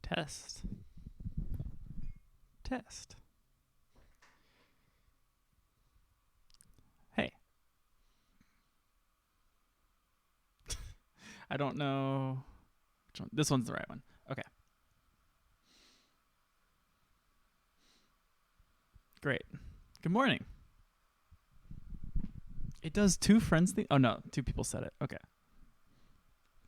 Test. Test. Hey. I don't know. Which one? This one's the right one. Okay. Great. Good morning. It does two friends thing. Oh, no. Two people said it. Okay.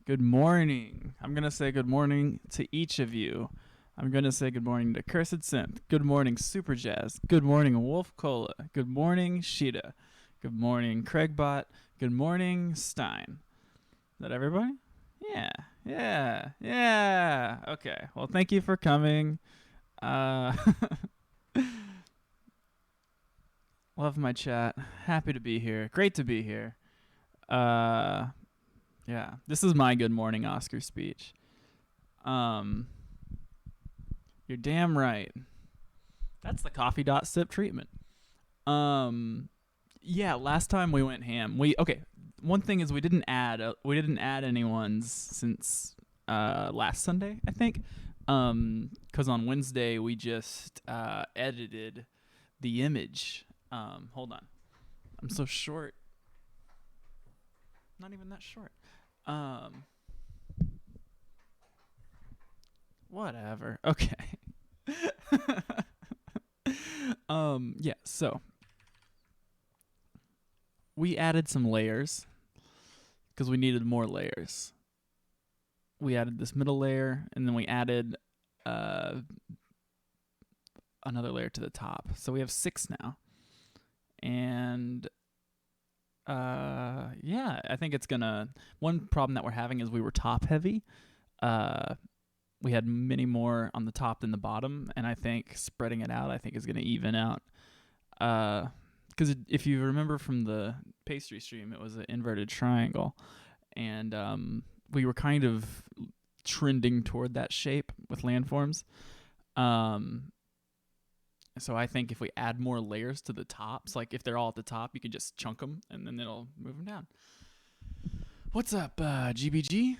Good morning. I'm going to say good morning to each of you. I'm going to say good morning to Cursed Synth. Good morning, Super Jazz. Good morning, Wolf Cola. Good morning, Sheeta. Good morning, Craigbot. Good morning, Stein. Is that everybody? Yeah. Okay. Well, thank you for coming. Love my chat. Happy to be here. Great to be here. Yeah. This is my good morning Oscar speech. You're damn right. That's the coffee dot sip treatment. Yeah. Last time we went ham. One thing is we didn't add anyone's since last Sunday, I think. Because on Wednesday we just edited the image. Hold on. I'm so short. Not even that short. Whatever. Okay. Yeah, so we added some layers because we needed more layers. We added this middle layer, and then we added another layer to the top. So we have 6 now. And yeah, I think it's gonna. One problem that we're having is we were top heavy. We had many more on the top than the bottom, and I think spreading it out, I think is gonna even out. Because if you remember from the pastry stream, it was an inverted triangle, and we were kind of trending toward that shape with landforms. So I think if we add more layers to the tops, like if they're all at the top, you can just chunk them and then it'll move them down. What's up, GBG?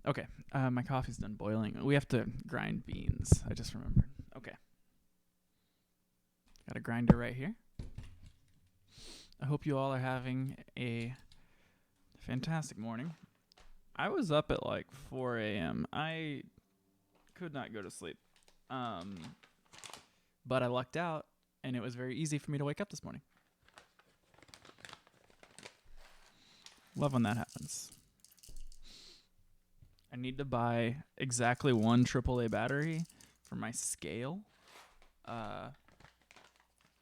Okay, my coffee's done boiling. We have to grind beans. I just remembered. Okay. Got a grinder right here. I hope you all are having a fantastic morning. I was up at like 4 a.m. I could not go to sleep. But I lucked out, and it was very easy for me to wake up this morning. Love when that happens. I need to buy exactly one AAA battery for my scale.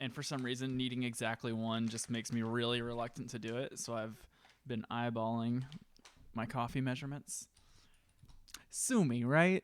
And for some reason, needing exactly one just makes me really reluctant to do it. So I've been eyeballing my coffee measurements. Sue me, right?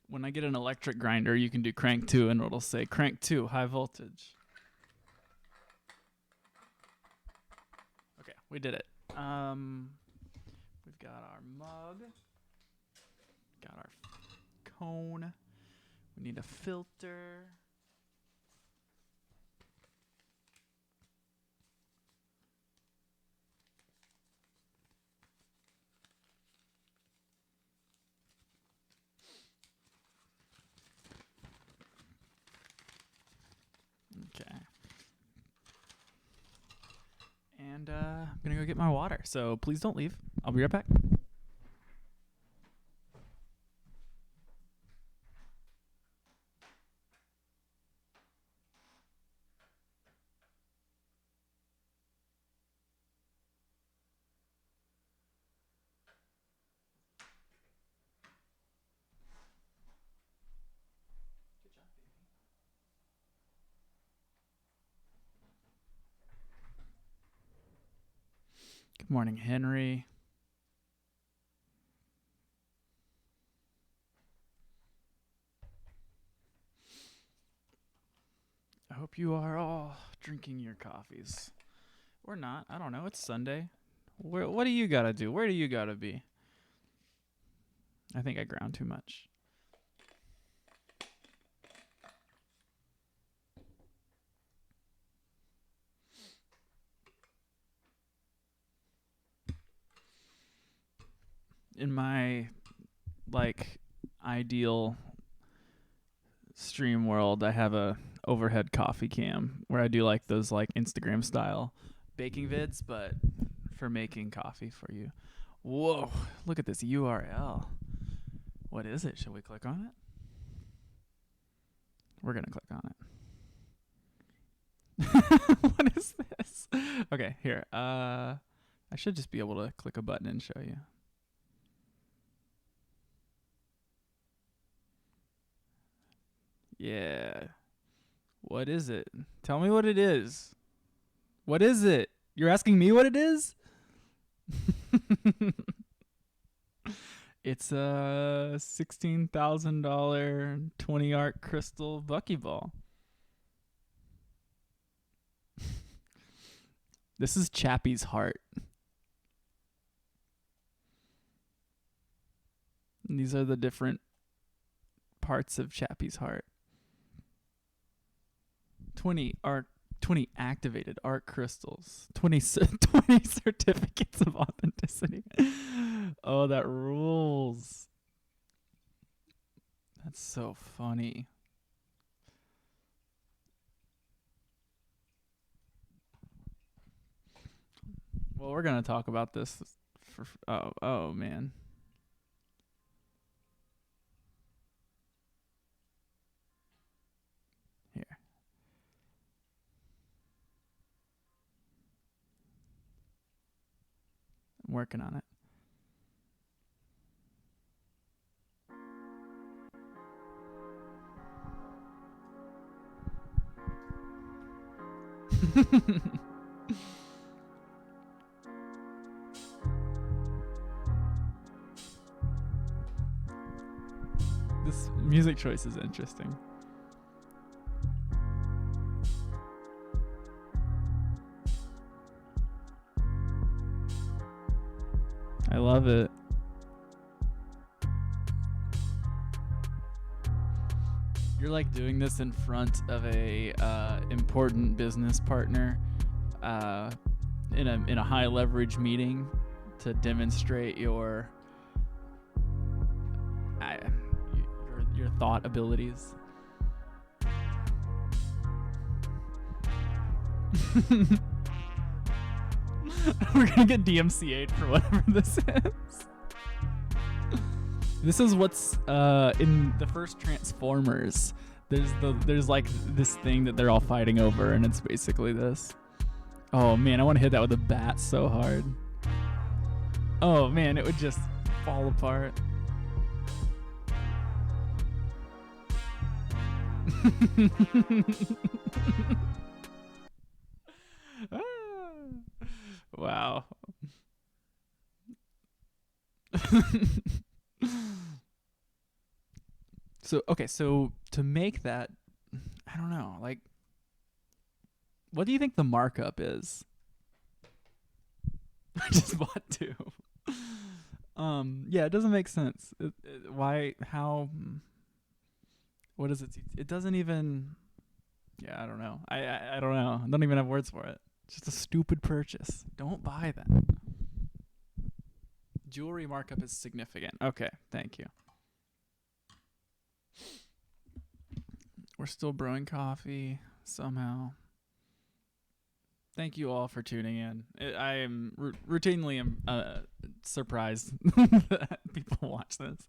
When I get an electric grinder, you can do crank 2 and it'll say crank 2 high voltage. Okay, we did it. We've got our mug. Got our cone. We need a filter. Okay. And I'm going to go get my water. So please don't leave. I'll be right back. Good morning, Henry. I hope you are all drinking your coffees. Or not. I don't know. It's Sunday. What do you gotta do? Where do you gotta be? I think I ground too much. In my ideal stream world, I have a overhead coffee cam where I do like those Instagram style baking vids, but for making coffee for you. Whoa, look at this URL. What is it? Should we click on it? We're gonna click on it. What is this? Okay, here. I should just be able to click a button and show you. Yeah. What is it? Tell me what it is. What is it? You're asking me what it is? It's a $16,000 20 art crystal buckyball. This is Chappie's heart. And these are the different parts of Chappie's heart. 20 activated art crystals. 20 certificates of authenticity. Oh, that rules. That's so funny. Well, we're going to talk about this for oh man. Here. I'm working on it. This music choice is interesting. I love it. You're like doing this in front of a important business partner in a high leverage meeting to demonstrate your thought abilities. We're gonna get DMCA'd for whatever this is. This is what's in the first Transformers. There's like this thing that they're all fighting over, and it's basically this. Oh man, I want to hit that with a bat so hard. Oh man, it would just fall apart. Wow. So to make that, I don't know, like, what do you think the markup is? I just bought two. Yeah, it doesn't make sense. Why? How? What is it? It doesn't even. Yeah, I don't know. I don't know. I don't even have words for it. It's just a stupid purchase. Don't buy that. Jewelry markup is significant. Okay, thank you. We're still brewing coffee somehow. Thank you all for tuning in. I am routinely surprised that people watch this.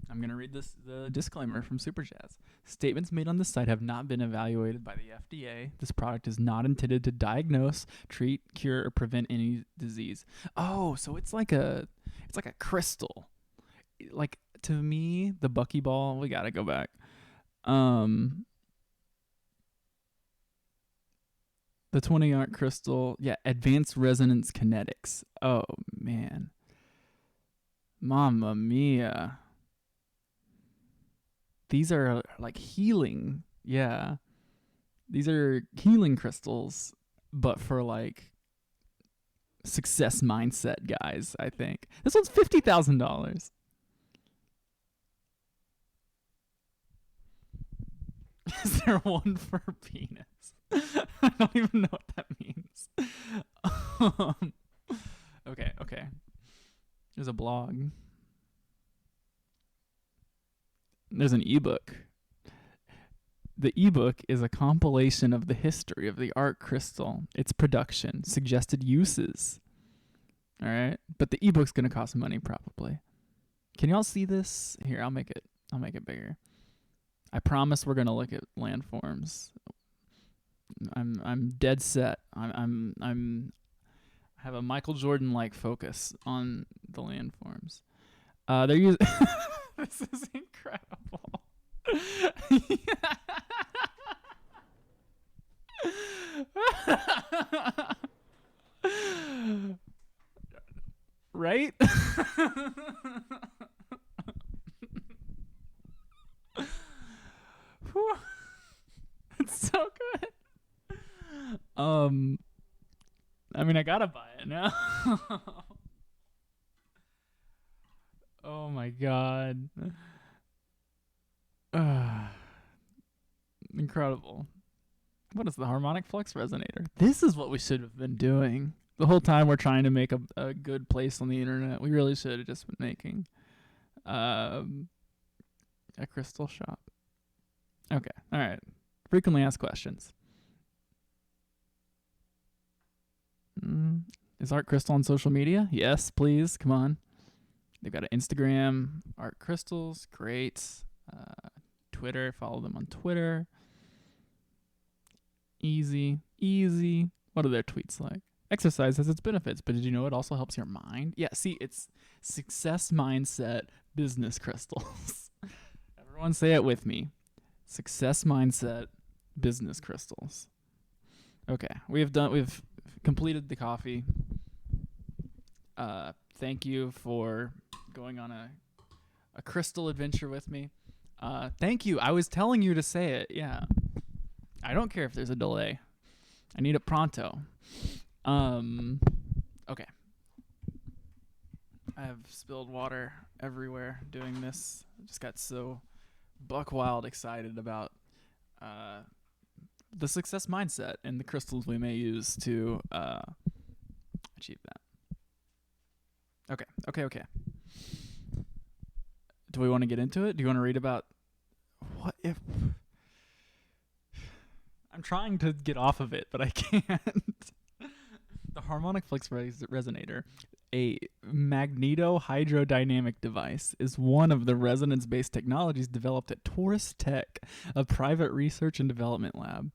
I'm going to read the disclaimer from Super Jazz. Statements made on this site have not been evaluated by the FDA. This product is not intended to diagnose, treat, cure, or prevent any disease. Oh, so it's like a crystal. Like, to me, the buckyball, we got to go back. The 20 art crystal, yeah, advanced resonance kinetics. Oh man. Mamma mia. These are like healing. Yeah. These are healing crystals, but for like success mindset guys, I think. This one's $50,000. Is there one for penis? I don't even know what that means. Okay. There's a blog. There's an ebook. The ebook is a compilation of the history of the art crystal, its production, suggested uses. All right, but the ebook's gonna cost money probably. Can y'all see this? Here, I'll make it bigger. I promise we're gonna look at landforms. I'm dead set. I have a Michael Jordan like focus on the landforms. They're using. This is incredible. Right? It's so good. I mean, I gotta buy it now. Oh my god. Incredible. What is the harmonic flux resonator? This is what we should have been doing. The whole time we're trying to make a good place on the internet. We really should have just been making a crystal shop. Okay. All right. Frequently asked questions. Is Art Crystal on social media? Yes, please. Come on. They've got an Instagram, Art Crystals. Great. Twitter. Follow them on Twitter. Easy. What are their tweets like? Exercise has its benefits, but did you know it also helps your mind? Yeah, see, it's success mindset business crystals. Everyone say it with me. Success mindset business crystals. Okay, we've completed the coffee. Thank you for going on a crystal adventure with me. Thank you. I was telling you to say it. Yeah. I don't care if there's a delay. I need it pronto. Okay. I have spilled water everywhere doing this. I just got so buck wild excited about the success mindset and the crystals we may use to achieve that. Okay. Do we want to get into it? Do you want to read about what if... I'm trying to get off of it, but I can't. The harmonic flux resonator, a magneto-hydrodynamic device, is one of the resonance-based technologies developed at Taurus Tech, a private research and development lab,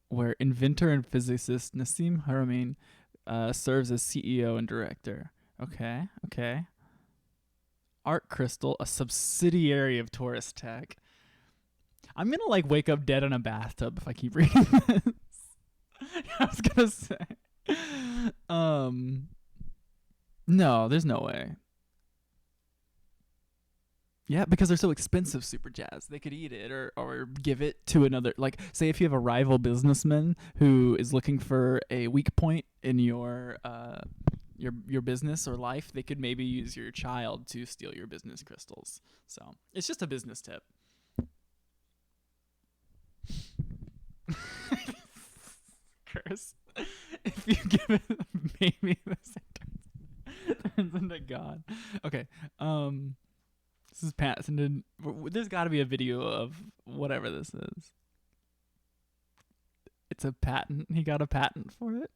where inventor and physicist Nassim Haramein serves as CEO and director. Okay. Art Crystal, a subsidiary of Taurus Tech. I'm gonna like wake up dead in a bathtub if I keep reading this. I was gonna say. No, there's no way. Yeah, because they're so expensive, Super Jazz. They could eat it or give it to another. Like, say if you have a rival businessman who is looking for a weak point in your business or life, they could maybe use your child to steal your business crystals. So it's just a business tip. Curse. If you give it maybe this turns into God. Okay. This is patented. There's got to be a video of whatever this is. It's a patent. He got a patent for it.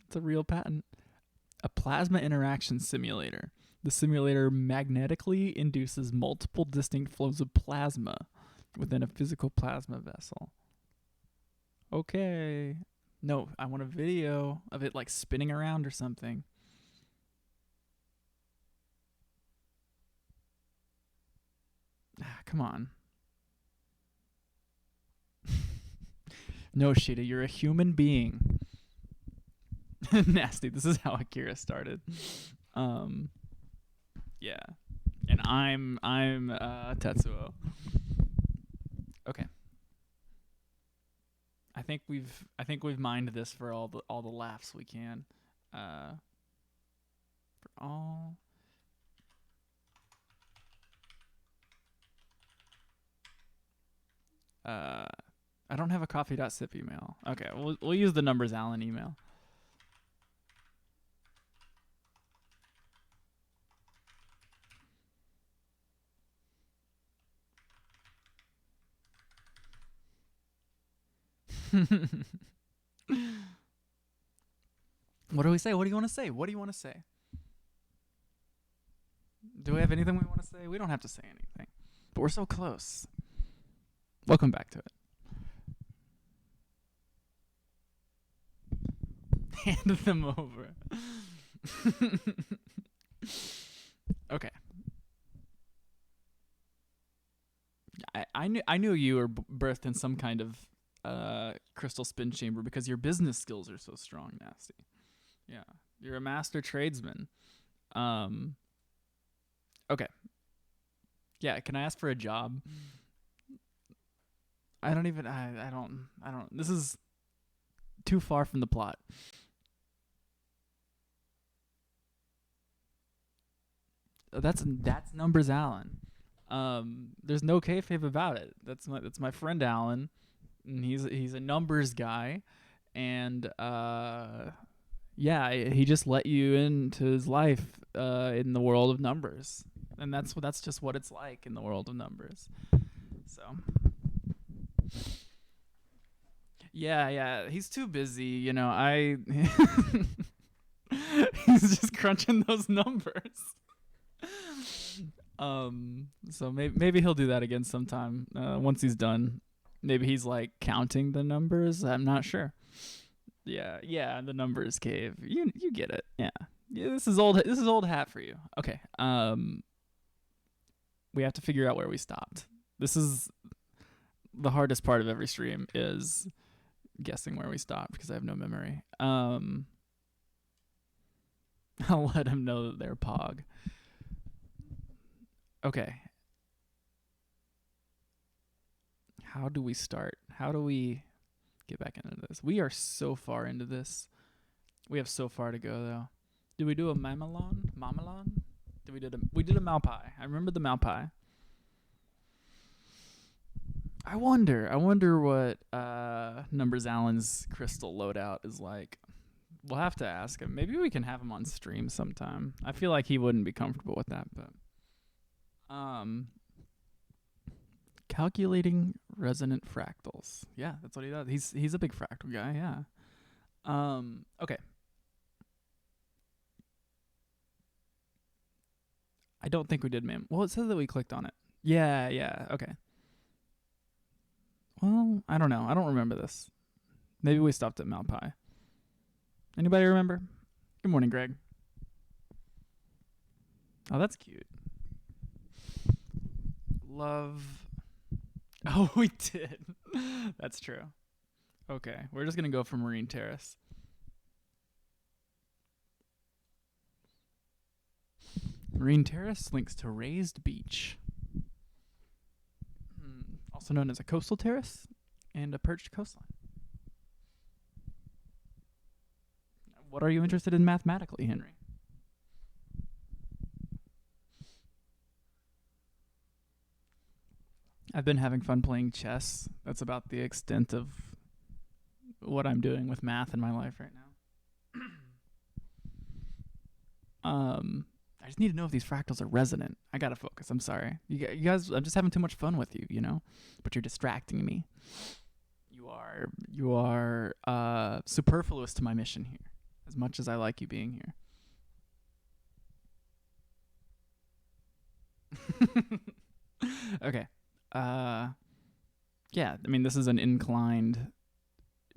It's a real patent. A plasma interaction simulator. The simulator magnetically induces multiple distinct flows of plasma within a physical plasma vessel. Okay. No, I want a video of it like spinning around or something. Come on. No, Shida, you're a human being. Nasty. This is how Akira started. Yeah. And and I'm Tetsuo. Okay. I think we've mined this for all the laughs we can. Uh, for all. Uh, I don't have a coffee.sip email. Okay, we'll use the numbers Allen email. What do we say? What do you want to say? What do you want to say? Do we have anything we want to say? We don't have to say anything, but we're so close. Welcome back to it. Hand them over. Okay. I knew you were birthed in some kind of crystal spin chamber because your business skills are so strong, Nasty. Yeah, you're a master tradesman. Um. Okay. Yeah. Can I ask for a job? I don't even. I don't. I don't. This is too far from the plot. That's numbers Allen. There's no kayfabe about it. That's my friend Allen, and he's a numbers guy, and yeah, he just let you into his life in the world of numbers, and that's just what it's like in the world of numbers. So yeah, he's too busy. He's just crunching those numbers. So maybe he'll do that again sometime once he's done. Maybe he's like counting the numbers. I'm not sure. Yeah, the numbers cave. You get it. Yeah. This is old hat for you. Okay. We have to figure out where we stopped. This is the hardest part of every stream is guessing where we stopped because I have no memory. I'll let him know that they're Pog. Okay. How do we start? How do we get back into this? We are so far into this. We have so far to go, though. Did we do a mamelon? Mamelon? We did a malpie. I remember the malpie. I wonder what Numbers Allen's crystal loadout is like. We'll have to ask him. Maybe we can have him on stream sometime. I feel like he wouldn't be comfortable with that, but calculating resonant fractals. Yeah, that's what he does. He's a big fractal guy, yeah. Okay. I don't think we did, ma'am. Well, it says that we clicked on it. Yeah, okay. Well, I don't know. I don't remember this. Maybe we stopped at Malpie. Anybody remember? Good morning, Greg. Oh, that's cute. Love. Oh, we did. That's true. Okay, we're just going to go for Marine Terrace. Marine Terrace links to Raised Beach, also known as a coastal terrace and a perched coastline. What are you interested in mathematically, Henry? I've been having fun playing chess. That's about the extent of what I'm doing with math in my life right now. I just need to know if these fractals are resonant. I gotta focus. I'm sorry. You guys, I'm just having too much fun with you, but you're distracting me. You are superfluous to my mission here, as much as I like you being here. Okay. Yeah, I mean, this is an inclined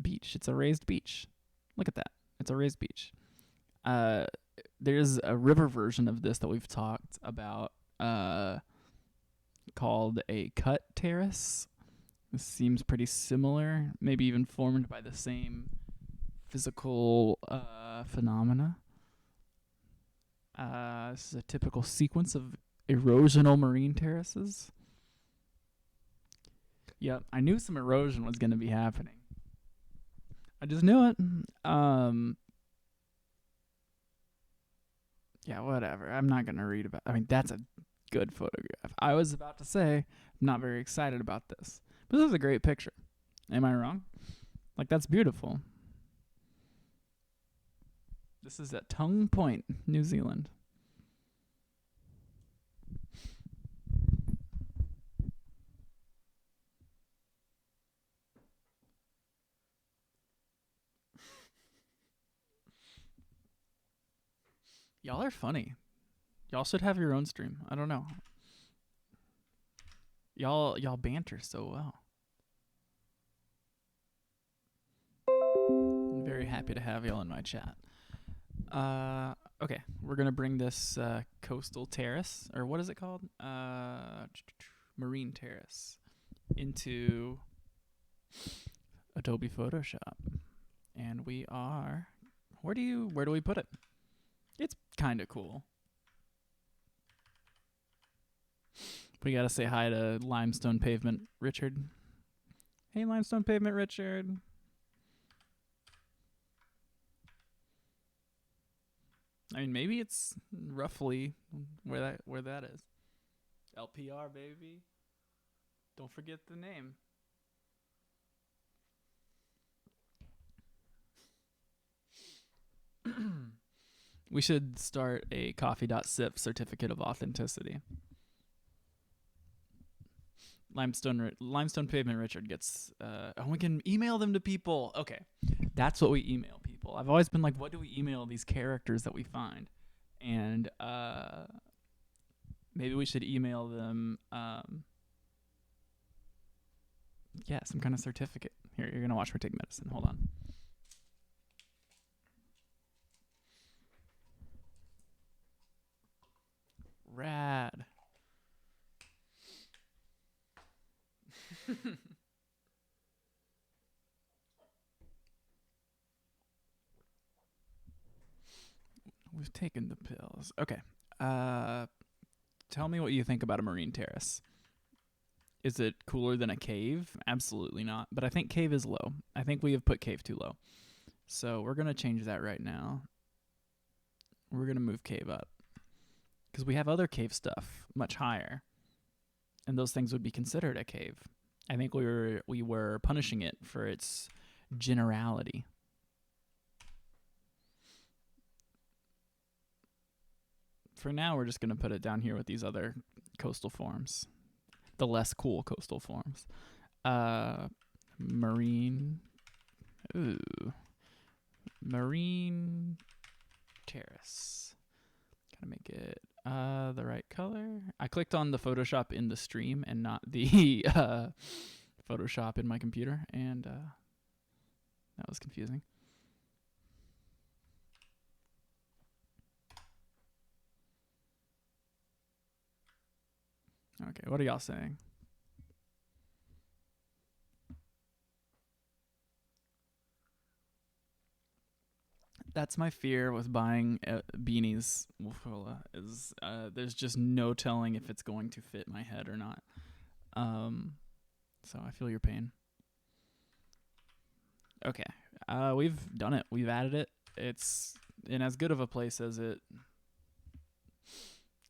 beach. It's a raised beach. Look at that. It's a raised beach. There's a river version of this that we've talked about called a cut terrace. This seems pretty similar, maybe even formed by the same physical phenomena. This is a typical sequence of Erosional marine terraces. Yep, I knew some erosion was going to be happening. I just knew it. Yeah, whatever. I'm not going to read about. I mean, that's a good photograph. I was about to say I'm not very excited about this, but this is a great picture. Am I wrong? Like, that's beautiful. This is at Tongue Point, New Zealand. Y'all are funny. Y'all should have your own stream. I don't know. Y'all banter so well. I'm very happy to have y'all in my chat. Okay, we're gonna bring this coastal terrace, or what is it called? Marine terrace, into Adobe Photoshop, and we are. Where do we put it? It's kind of cool. We gotta say hi to Limestone Pavement Richard. Hey, Limestone Pavement Richard. I mean, maybe it's roughly where that is. LPR, baby. Don't forget the name. We should start a coffee.sip certificate of authenticity. Limestone Pavement Richard gets we can email them to people. Okay, that's what we email people. I've always been like, what do we email these characters that we find? And maybe we should email them some kind of certificate. Here, you're gonna watch me take medicine. Hold on. Rad. We've taken the pills. Okay. Tell me what you think about a marine terrace. Is it cooler than a cave? Absolutely not. But I think cave is low. I think we have put cave too low. So we're going to change that right now. We're going to move cave up. Because we have other cave stuff much higher. And those things would be considered a cave. I think we were punishing it for its generality. For now, we're just going to put it down here with these other coastal forms. The less cool coastal forms. Marine. Ooh. Marine terrace. Gotta make it the right color. I clicked on the Photoshop in the stream and not the Photoshop in my computer, and that was confusing. Okay, what are y'all saying? That's my fear with buying beanies, is there's just no telling if it's going to fit my head or not. So I feel your pain. Okay, we've done it. We've added it. It's in as good of a place as it.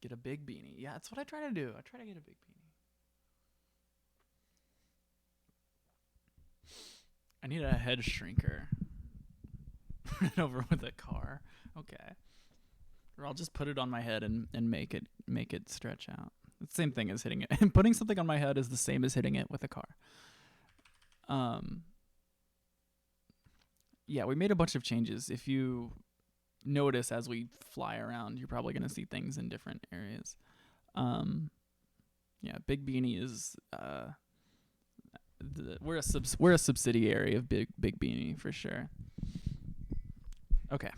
Get a big beanie. Yeah, that's what I try to do. I try to get a big beanie. I need a head shrinker. Run it over with a car. Okay. Or I'll just put it on my head and make it stretch out. It's the same thing as hitting it. And putting something on my head is the same as hitting it with a car. Yeah, we made a bunch of changes. If you notice as we fly around, you're probably going to see things in different areas. Yeah, Big Beanie is we're a subsidiary of Big Beanie for sure. Okay.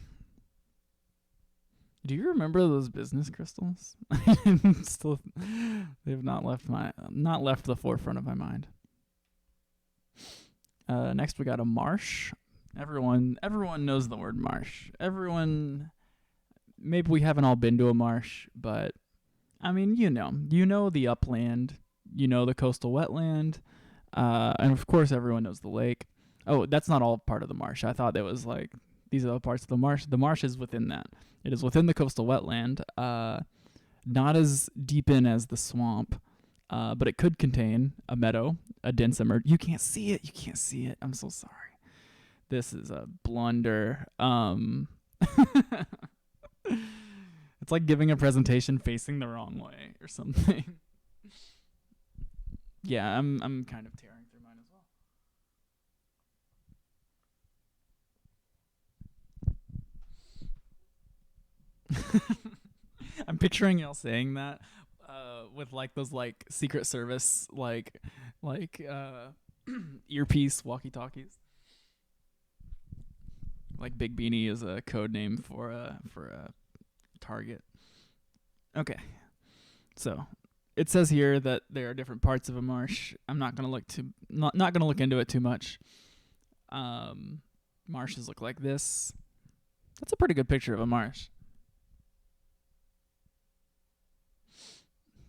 Do you remember those business crystals? Still, they've not left the forefront of my mind. Next we got a marsh. Everyone knows the word marsh. Maybe we haven't all been to a marsh, but I mean, you know the upland, you know the coastal wetland, and of course everyone knows the lake. Oh, that's not all part of the marsh. I thought that was like these are all parts of the marsh. The marsh is within that. It is within the coastal wetland. Not as deep in as the swamp, but it could contain a meadow, a dense emerge. You can't see it. You can't see it. I'm so sorry. This is a blunder. It's like giving a presentation facing the wrong way or something. Yeah, I'm kind of tearing through mine as well. I'm picturing y'all saying that with like those like Secret Service like earpiece walkie talkies. Like Big Beanie is a code name for a target. Okay, so it says here that there are different parts of a marsh. I'm not gonna look into it too much. Um, Marshes look like this. That's a pretty good picture of a marsh.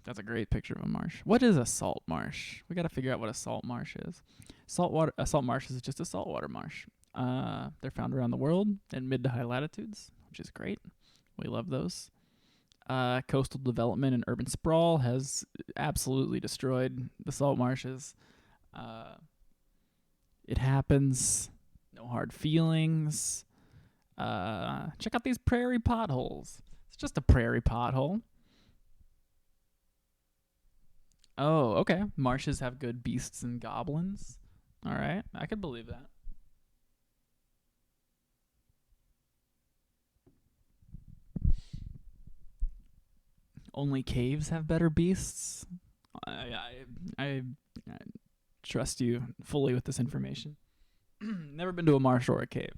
That's a great picture of a marsh. What is a salt marsh? We got to figure out what a salt marsh is. A salt marsh is just a saltwater marsh. They're found around the world in mid to high latitudes, which is great. We love those. Coastal development and urban sprawl has absolutely destroyed the salt marshes. Uh, it happens. No hard feelings. Check out these prairie potholes. It's just a prairie pothole. Oh, okay. Marshes have good beasts and goblins. All right, I could believe that. Only caves have better beasts. I I, I, I trust you fully with this information. Never been to a marsh or a cave.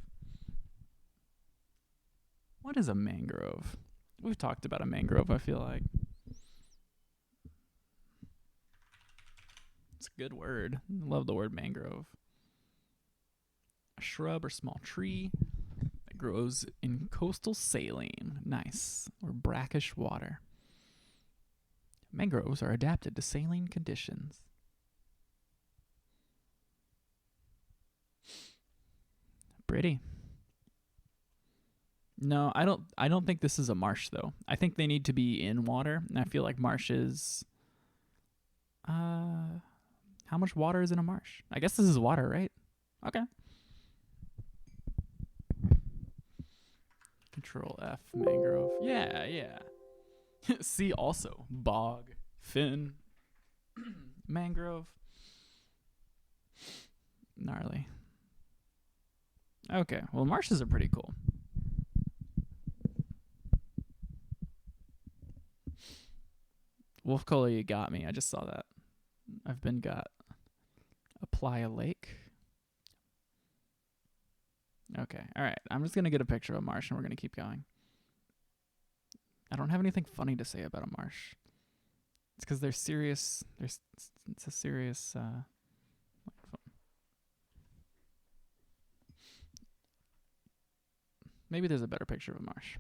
What is a mangrove? We've talked about a mangrove, I feel like. It's a good word. I love the word mangrove. A shrub or small tree that grows in coastal saline. Nice. Or brackish water. Mangroves are adapted to saline conditions. Pretty. No, I don't think this is a marsh though. I think they need to be in water. And I feel like marshes how much water is in a marsh? I guess this is water, right? Okay. Control F mangrove. Yeah, yeah. See also bog, fin, mangrove. Gnarly. Okay, well marshes are pretty cool. Wolf Cola, you got me. I just saw that. I've been got. Apply a lake. Okay, all right. I'm just gonna get a picture of a marsh and we're gonna keep going. I don't have anything funny to say about a marsh. It's because they're serious. It's a serious. Maybe there's a better picture of a marsh.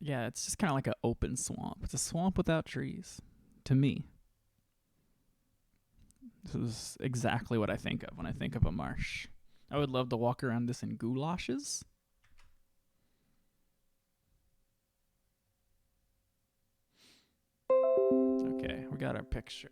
Yeah, it's just kind of like an open swamp. It's a swamp without trees, to me. This is exactly what I think of when I think of a marsh. I would love to walk around this in goulashes. Okay, we got our picture.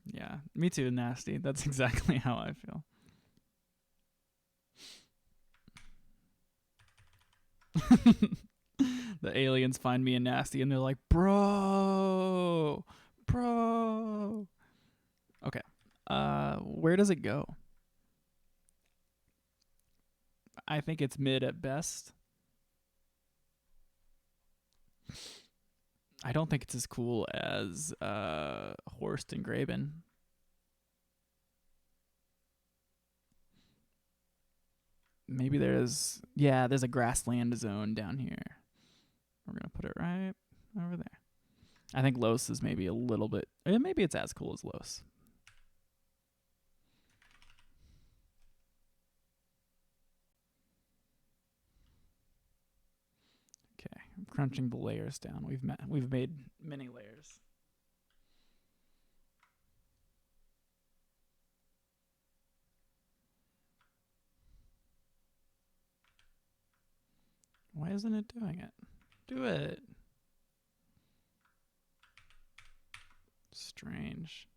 Yeah, me too, nasty. That's exactly how I feel. The aliens find me and nasty and they're like, bro, bro. Okay. Where does it go? I think it's mid at best. I don't think it's as cool as Horst and Graben. maybe there's a grassland zone down here. We're gonna put it right over there. I think Los is maybe a little bit. Maybe it's as cool as Los. Okay, I'm crunching the layers down. We've made many layers. Why isn't it doing it? Do it. Strange.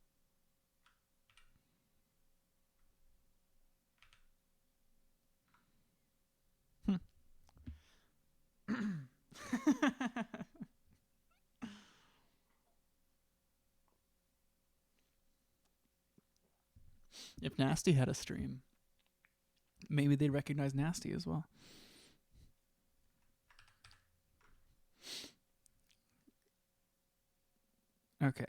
If Nasty had a stream, maybe they'd recognize Nasty as well. Okay.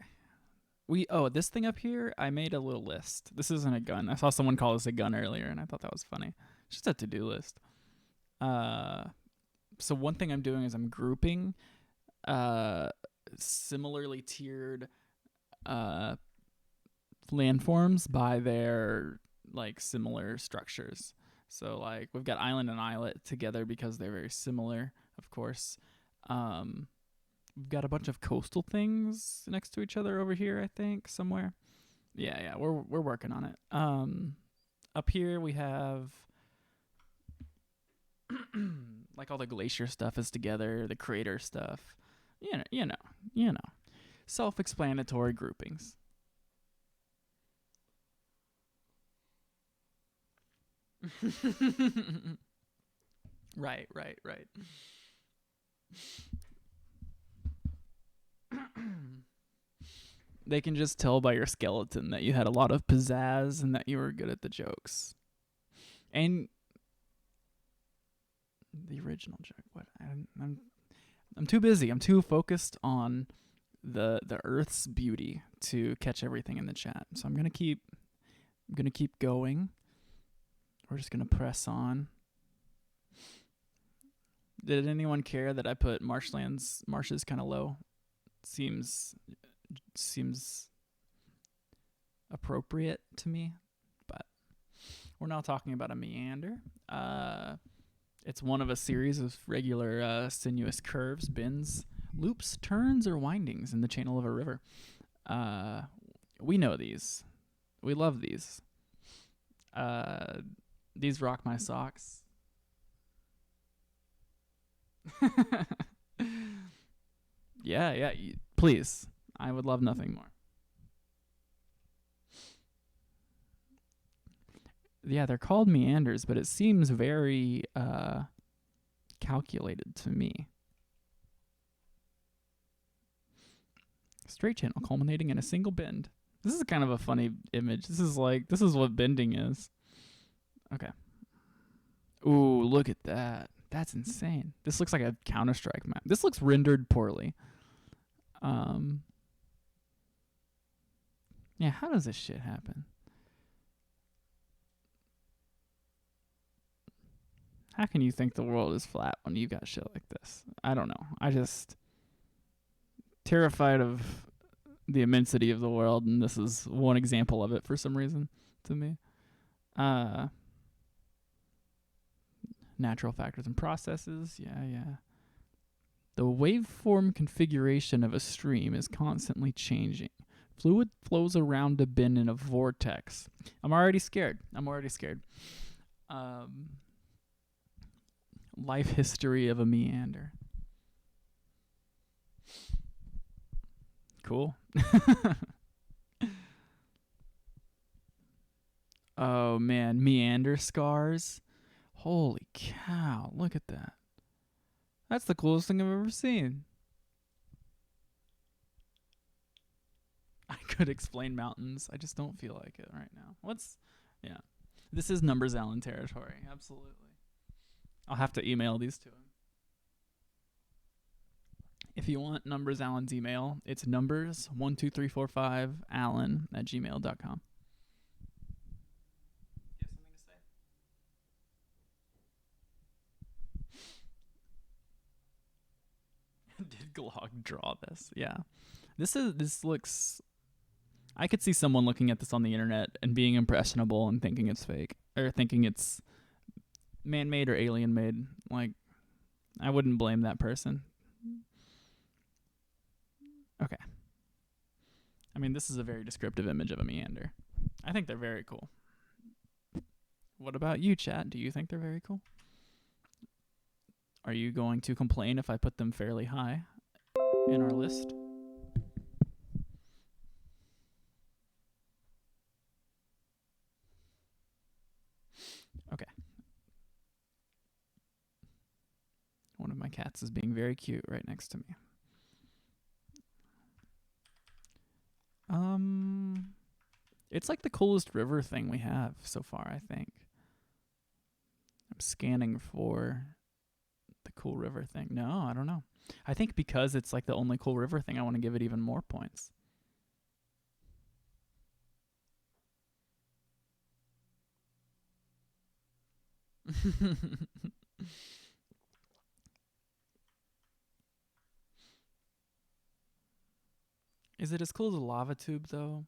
This thing up here, I made a little list. This isn't a gun. I saw someone call this a gun earlier, and I thought that was funny. It's just a to-do list. So one thing I'm doing is I'm grouping similarly tiered landforms by their like similar structures. So like we've got island and islet together because they're very similar, of course. We've got a bunch of coastal things next to each other over here, I think, somewhere. Yeah, we're working on it. Up here we have like all the glacier stuff is together, the crater stuff. You know. Self-explanatory groupings. Right. They can just tell by your skeleton that you had a lot of pizzazz and that you were good at the jokes. And the original joke. What? I'm too busy. I'm too focused on the Earth's beauty to catch everything in the chat. So I'm gonna keep going. We're just gonna press on. Did anyone care that I put marshes kind of low? Seems appropriate to me, but we're now talking about a meander. It's one of a series of regular sinuous curves, bends, loops, turns, or windings in the channel of a river. We know these. We love these. These rock my socks. Yeah. Please. I would love nothing more. Yeah, they're called meanders, but it seems very calculated to me. Straight channel culminating in a single bend. This is kind of a funny image. This is what bending is. Okay. Ooh, look at that. That's insane. This looks like a Counter-Strike map. This looks rendered poorly. Yeah, how does this shit happen? How can you think the world is flat when you got shit like this? I don't know. I just terrified of the immensity of the world, and this is one example of it for some reason to me. Natural factors and processes. Yeah. The waveform configuration of a stream is constantly changing. Fluid flows around a bend in a vortex. I'm already scared. Life history of a meander. Cool. Oh man, meander scars. Holy cow, look at that. That's the coolest thing I've ever seen. I could explain mountains. I just don't feel like it right now. Yeah. This is Numbers Allen territory. Absolutely. I'll have to email these to him. If you want Numbers Allen's email, it's numbers12345allen@gmail.com. You have something to say? Glog, draw this. Yeah. This looks. I could see someone looking at this on the internet and being impressionable and thinking it's fake or thinking it's man-made or alien-made. Like, I wouldn't blame that person. Okay. I mean, this is a very descriptive image of a meander. I think they're very cool. What about you, chat? Do you think they're very cool? Are you going to complain if I put them fairly high in our list? Okay. One of my cats is being very cute right next to me. It's like the coolest river thing we have so far, I think. I'm scanning for the cool river thing. No, I don't know. I think because it's like the only cool river thing, I want to give it even more points. Is it as cool as a lava tube, though?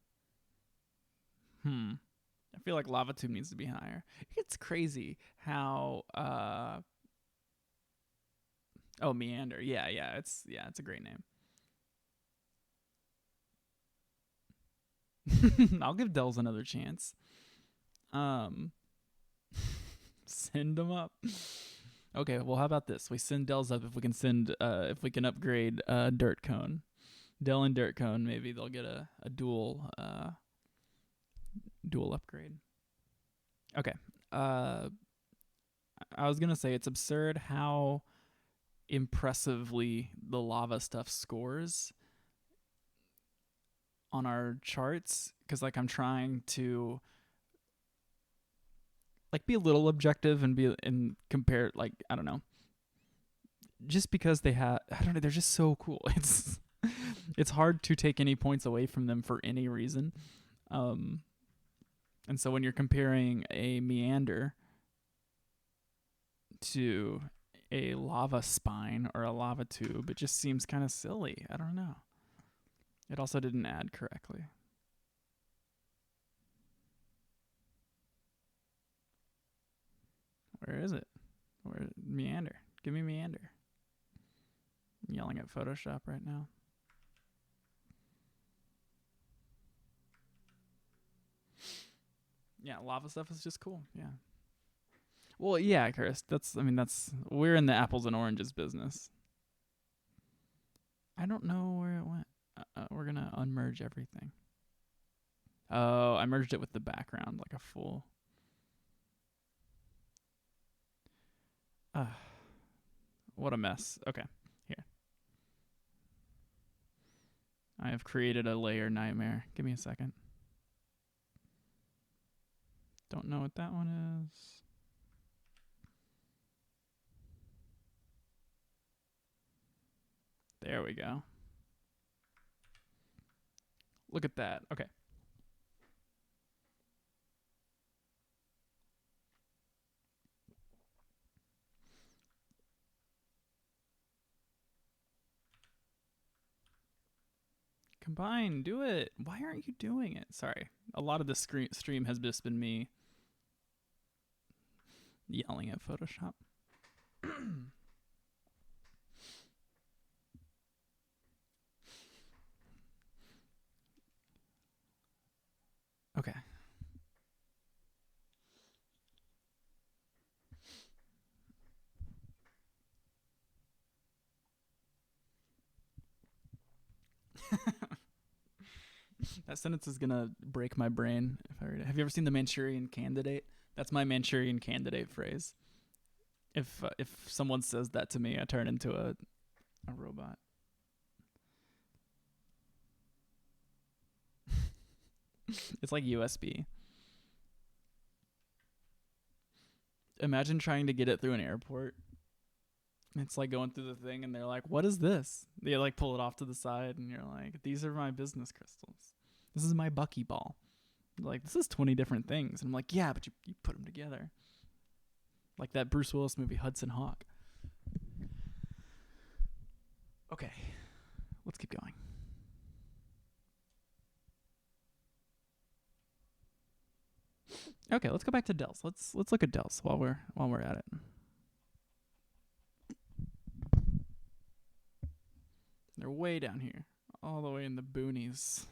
I feel like lava tube needs to be higher. It's crazy how oh, meander. Yeah, it's a great name. I'll give Dells another chance. Send them up. Okay, well, how about this? We send Dells up if we can upgrade Dirt Cone. Dell and Dirt Cone, maybe they'll get a dual upgrade. Okay. I was gonna say it's absurd how impressively the lava stuff scores on our charts, because like I'm trying to like be a little objective and compare, like, I don't know, just because I don't know, they're just so cool. It's hard to take any points away from them for any reason. And so when you're comparing a meander to a lava spine or a lava tube, it just seems kind of silly. I don't know. It also didn't add correctly. Where is it? Where meander? Give me meander. I'm yelling at Photoshop right now. Yeah, lava stuff is just cool. Yeah. Well, yeah, Chris. We're in the apples and oranges business. I don't know where it went. We're gonna unmerge everything. Oh, I merged it with the background like a fool. What a mess. Okay, here. I have created a layer nightmare. Give me a second. Don't know what that one is. There we go. Look at that. Okay. Combine, do it. Why aren't you doing it? Sorry. A lot of the stream has just been me yelling at Photoshop. Okay. That sentence is gonna break my brain if I read it. Have you ever seen The Manchurian Candidate? That's my Manchurian Candidate phrase. If someone says that to me, I turn into a robot. It's like USB. Imagine trying to get it through an airport. It's like going through the thing and they're like, what is this? They like pull it off to the side and you're like, these are my business crystals. This is my buckyball. Like, this is 20 different things. And I'm like, yeah, but you put them together. Like that Bruce Willis movie, Hudson Hawk. Okay. Let's keep going. Okay, let's go back to Dells. Let's look at Dells while we're at it. They're way down here, all the way in the boonies.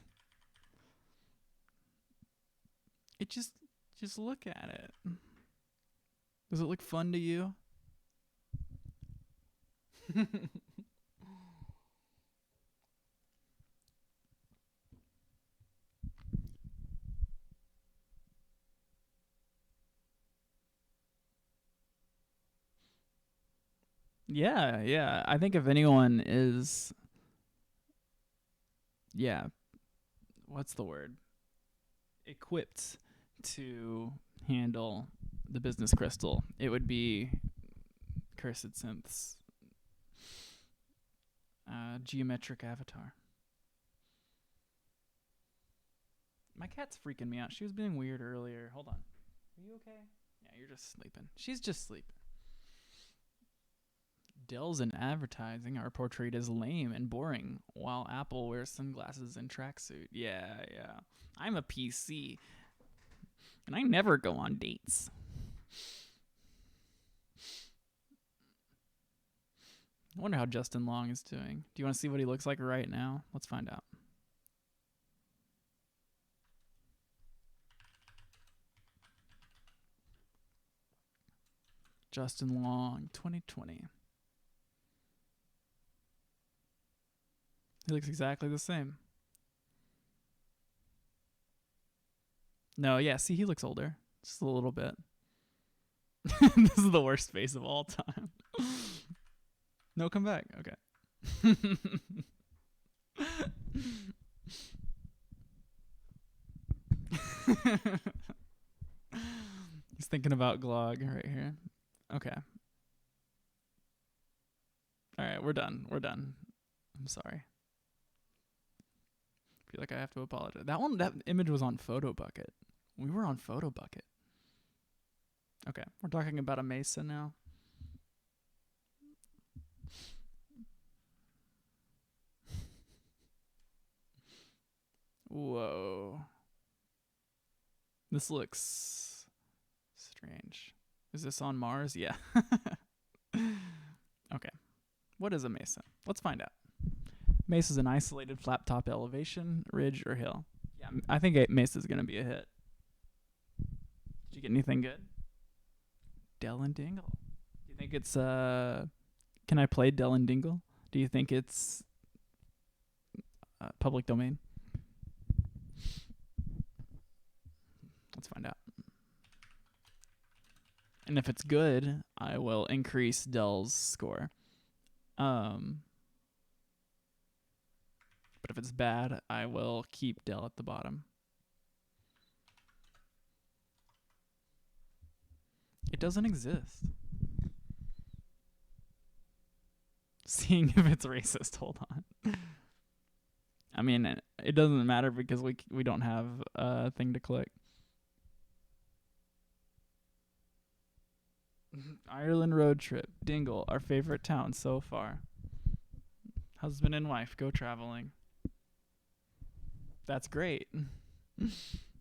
It just look at it. Does it look fun to you? Yeah. I think if anyone is, what's the word? Equipped to handle the business crystal, it would be Cursed Synth's geometric avatar. My cat's freaking me out. She was being weird earlier. Hold on. Are you okay? Yeah, you're just sleeping. She's just sleeping. Dells in advertising are portrayed as lame and boring, while Apple wears sunglasses and tracksuit. Yeah. I'm a PC, and I never go on dates. I wonder how Justin Long is doing. Do you want to see what he looks like right now? Let's find out. Justin Long, 2020. He looks exactly the same. No, yeah, see, he looks older. Just a little bit. This is the worst face of all time. No, come back. Okay. He's thinking about Glog right here. Okay. All right, we're done. I'm sorry. I feel like I have to apologize. That image was on Photo Bucket. We were on Photo Bucket. Okay, we're talking about a Mesa now. Whoa. This looks strange. Is this on Mars? Yeah. Okay. What is a mesa? Let's find out. Mesa is an isolated flat top elevation, ridge, or hill. Yeah, I think mesa is going to be a hit. Did you get anything good? Dell and Dingle. Do you think it's can I play Dell and Dingle? Do you think it's public domain? Let's find out. And if it's good, I will increase Dell's score. But if it's bad, I will keep Dell at the bottom. It doesn't exist. Seeing if it's racist. Hold on. I mean, it doesn't matter because we don't have a thing to click. Ireland road trip. Dingle, our favorite town so far. Husband and wife go traveling. That's great.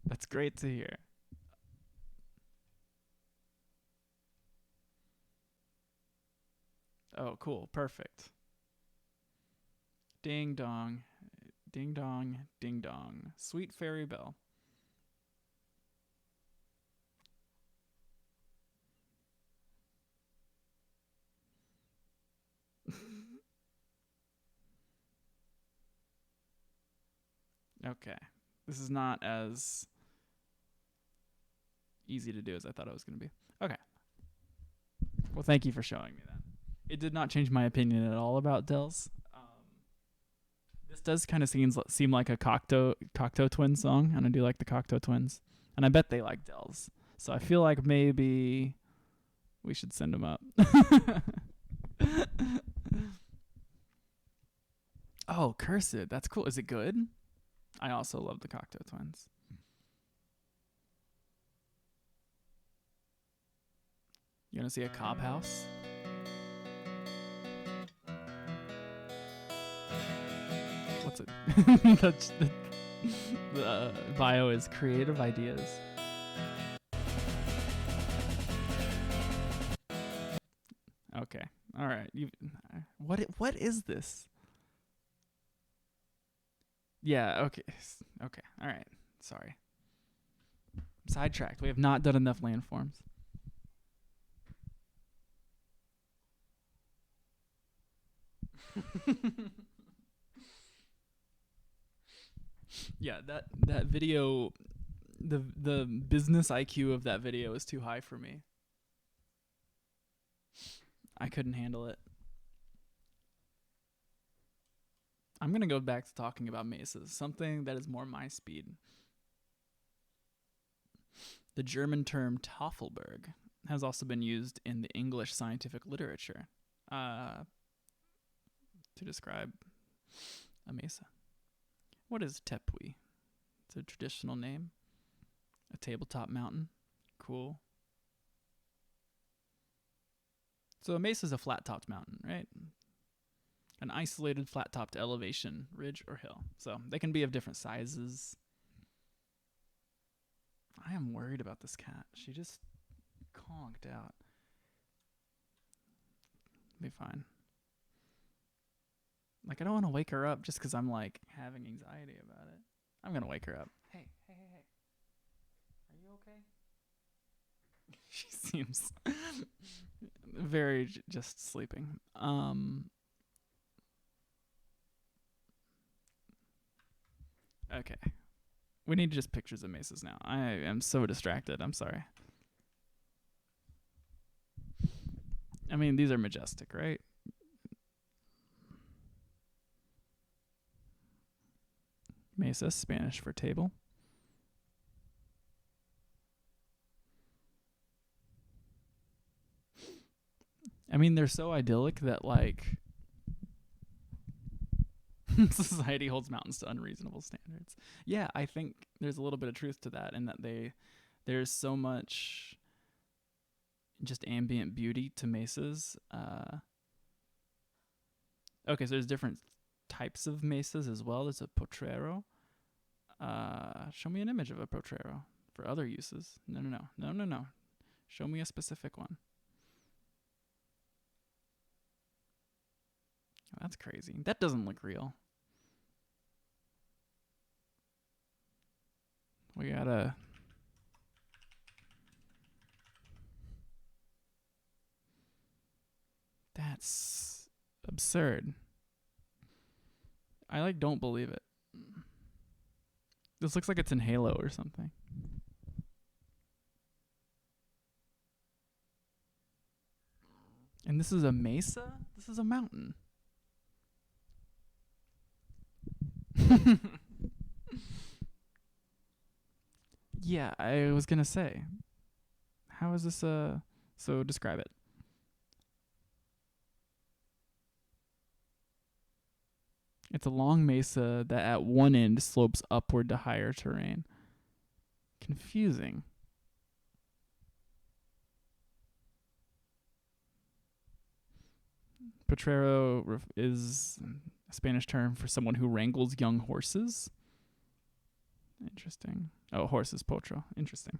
That's great to hear. Oh, cool. Perfect. Ding dong. Ding dong. Ding dong. Sweet fairy bell. Okay. This is not as easy to do as I thought it was going to be. Okay. Well, thank you for showing me that. It did not change my opinion at all about Dells. This does kind of seem like a Cocteau Twins song, and I do like the Cocteau Twins. And I bet they like Dells. So I feel like maybe we should send them up. Oh, Cursed. That's cool. Is it good? I also love the Cocteau Twins. You want to see a Cobb House? That's that's the bio is creative ideas. Okay. All right. What is this? Yeah, okay. Okay. All right. Sorry. Sidetracked. We have not done enough landforms. Yeah, that video, the business IQ of that video is too high for me. I couldn't handle it. I'm going to go back to talking about mesas, something that is more my speed. The German term Tafelberg has also been used in the English scientific literature to describe a mesa. What is Tepui? It's a traditional name. A tabletop mountain. Cool. So a mesa is a flat-topped mountain, right? An isolated flat-topped elevation, ridge or hill. So they can be of different sizes. I am worried about this cat. She just conked out. Be fine. Like, I don't want to wake her up just because I'm, like, having anxiety about it. I'm going to wake her up. Hey. Are you okay? She seems very just sleeping. Okay. We need just pictures of mesas now. I am so distracted. I'm sorry. I mean, these are majestic, right? Mesa, Spanish for table. I mean, they're so idyllic that, like, society holds mountains to unreasonable standards. Yeah, I think there's a little bit of truth to that, in that there's so much just ambient beauty to mesas. Okay, so there's different types of mesas as well. There's a potrero. Show me an image of a potrero for other uses. No. Show me a specific one. Oh, that's crazy. That doesn't look real. We gotta... That's absurd. I, like, don't believe it. This looks like it's in Halo or something. And this is a mesa? This is a mountain. Yeah, I was gonna say. How is this so describe it. It's a long mesa that at one end slopes upward to higher terrain. Confusing. Potrero is a Spanish term for someone who wrangles young horses. Interesting. Oh, horses, potro. Interesting.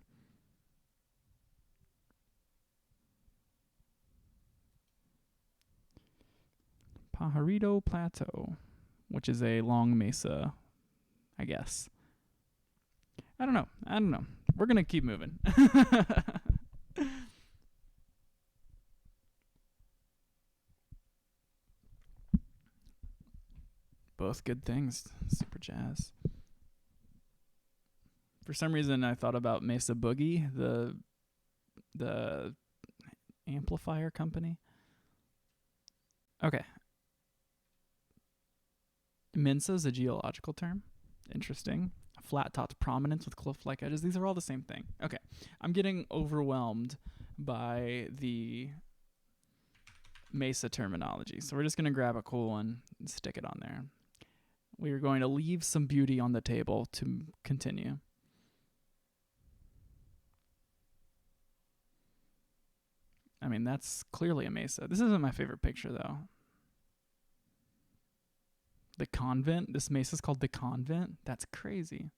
Pajarito Plateau, which is a long mesa, I guess. I don't know. We're going to keep moving. Both good things. Super jazz. For some reason, I thought about Mesa Boogie, the amplifier company. Okay. Mensa is a geological term. Interesting. Flat-topped prominence with cliff-like edges. These are all the same thing. Okay. I'm getting overwhelmed by the Mesa terminology. So we're just going to grab a cool one and stick it on there. We are going to leave some beauty on the table to continue. I mean, that's clearly a mesa. This isn't my favorite picture, though. The Convent. This mesa's called the Convent. That's crazy.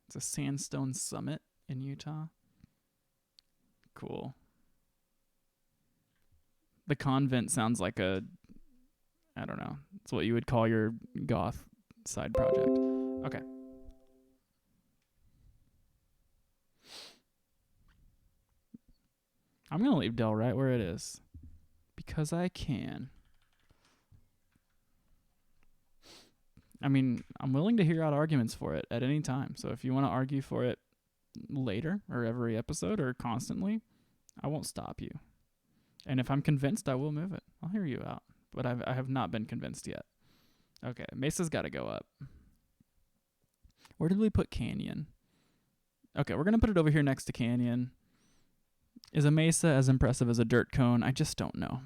It's a sandstone summit in Utah. Cool. The Convent sounds like a, I don't know. It's what you would call your goth side project. Okay. I'm going to leave Dell right where it is because I can. I mean, I'm willing to hear out arguments for it at any time. So if you want to argue for it later or every episode or constantly, I won't stop you. And if I'm convinced, I will move it. I'll hear you out. But I have not been convinced yet. Okay, mesa's got to go up. Where did we put Canyon? Okay, we're going to put it over here next to Canyon. Is a mesa as impressive as a dirt cone? I just don't know.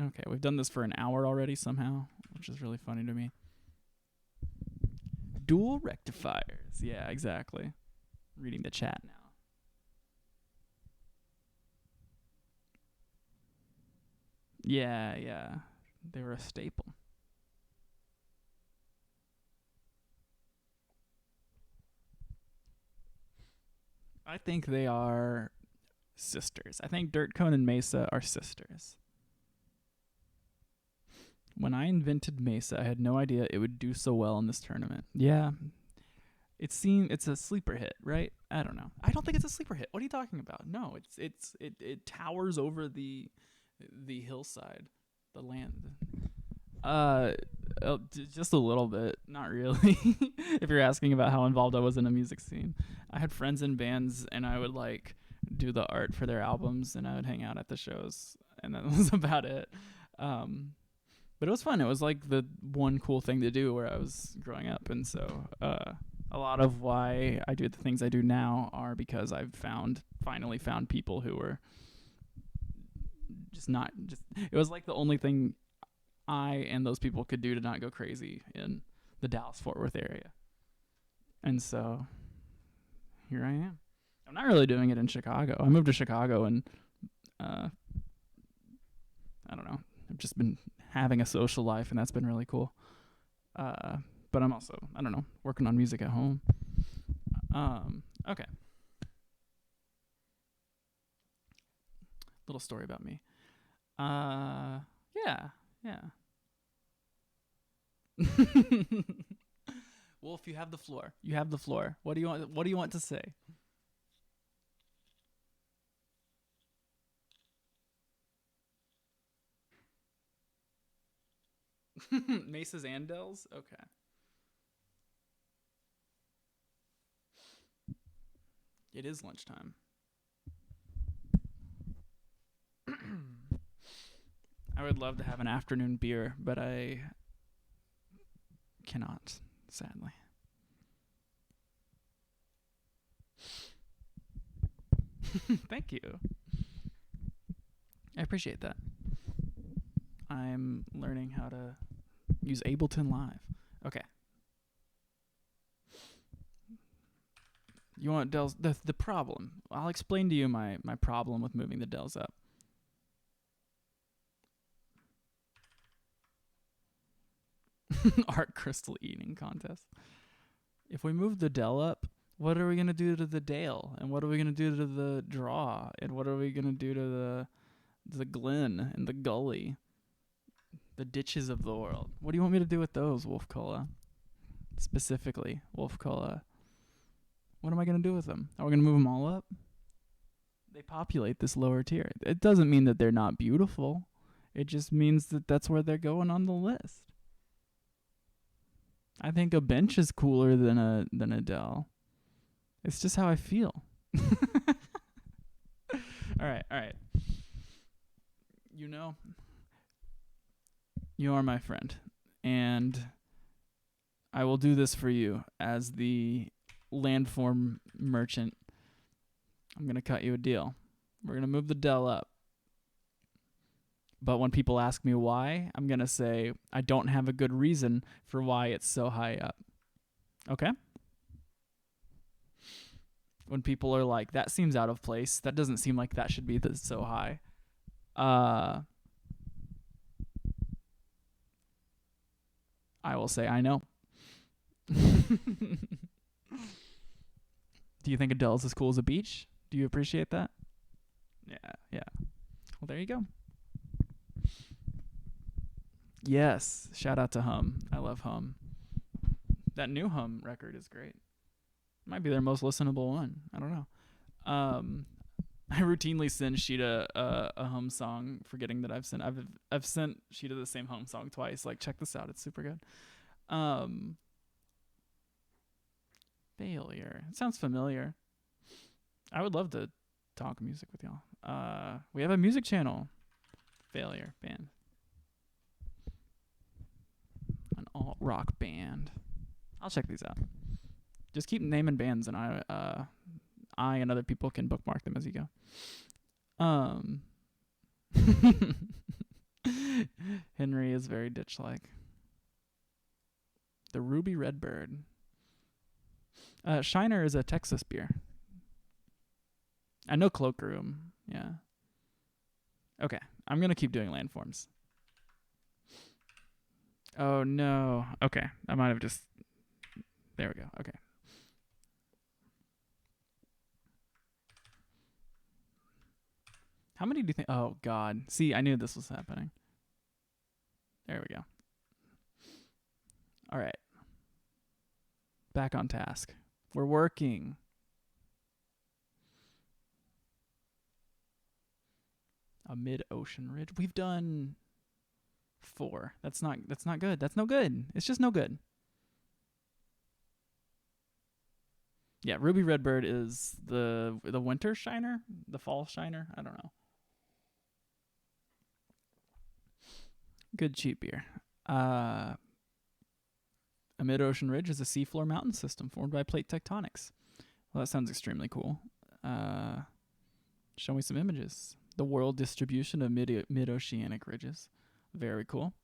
Okay, we've done this for an hour already somehow, which is really funny to me. Dual rectifiers. Yeah, exactly. Reading the chat now. Yeah. They were a staple. I think they are sisters. I think Dirt Cone and Mesa are sisters. When I invented Mesa, I had no idea it would do so well in this tournament. Yeah. It's a sleeper hit, right? I don't know. I don't think it's a sleeper hit. What are you talking about? No, it towers over the hillside, the land. Just a little bit, not really. If you're asking about how involved I was in a music scene, I had friends in bands, and I would like do the art for their albums, and I would hang out at the shows, and that was about it. But it was fun. It was like the one cool thing to do where I was growing up, and so a lot of why I do the things I do now are because I've finally found people who were it was like the only thing I and those people could do to not go crazy in the Dallas-Fort Worth area. And so here I am. I'm not really doing it in Chicago. I moved to Chicago and I don't know. I've just been having a social life, and that's been really cool. But I'm also, I don't know, working on music at home. Okay. Little story about me. Yeah. Wolf, you have the floor. You have the floor. What do you want to say? Mesas and Dells? Okay. It is lunchtime. I would love to have an afternoon beer, but I cannot, sadly. Thank you. I appreciate that. I'm learning how to use Ableton Live. Okay. You want Dells? The problem. I'll explain to you my problem with moving the Dells up. Art crystal eating contest. If we move the Dell up, what are we going to do to the Dale? And what are we going to do to the Draw? And what are we going to do to the Glen and the Gully? The ditches of the world. What do you want me to do with those, Wolf Cola? Specifically, Wolf Cola. What am I going to do with them? Are we going to move them all up? They populate this lower tier. It doesn't mean that they're not beautiful. It just means that that's where they're going on the list. I think a bench is cooler than a Dell. It's just how I feel. All right. You are my friend, and I will do this for you as the landform merchant. I'm going to cut you a deal. We're going to move the Dell up. But when people ask me why, I'm going to say I don't have a good reason for why it's so high up. Okay? When people are like, that seems out of place, that doesn't seem like that should be so high, Uh, I will say I know. Do you think Adele's as cool as a beach? Do you appreciate that? Yeah, yeah. Well, there you go. Yes. Shout out to Hum. I love Hum. That new Hum record is great. Might be their most listenable one. I don't know. I routinely send Sheeta a Hum song, forgetting that I've sent Sheeta the same Hum song twice. Like, check this out, it's super good. Um, Failure. It sounds familiar. I would love to talk music with y'all. We have a music channel. Failure band, an alt rock band. I'll check these out. Just keep naming bands, and I and other people can bookmark them as you go. Henry is very ditch-like. The Ruby Redbird. Shiner is a Texas beer. I know Cloakroom. Yeah. Okay, I'm gonna keep doing landforms. Oh no. Okay, I might have just. There we go. Okay. How many do you think? Oh God. See, I knew this was happening. There we go. All right. Back on task. We're working. A mid-ocean ridge. We've done 4. That's not good. That's no good. It's just no good. Yeah, Ruby Redbird is the winter shiner, the fall shiner. I don't know. Good cheap beer. A mid-ocean ridge is a seafloor mountain system formed by plate tectonics. Well, that sounds extremely cool. Show me some images. The world distribution of mid-oceanic ridges. Very cool.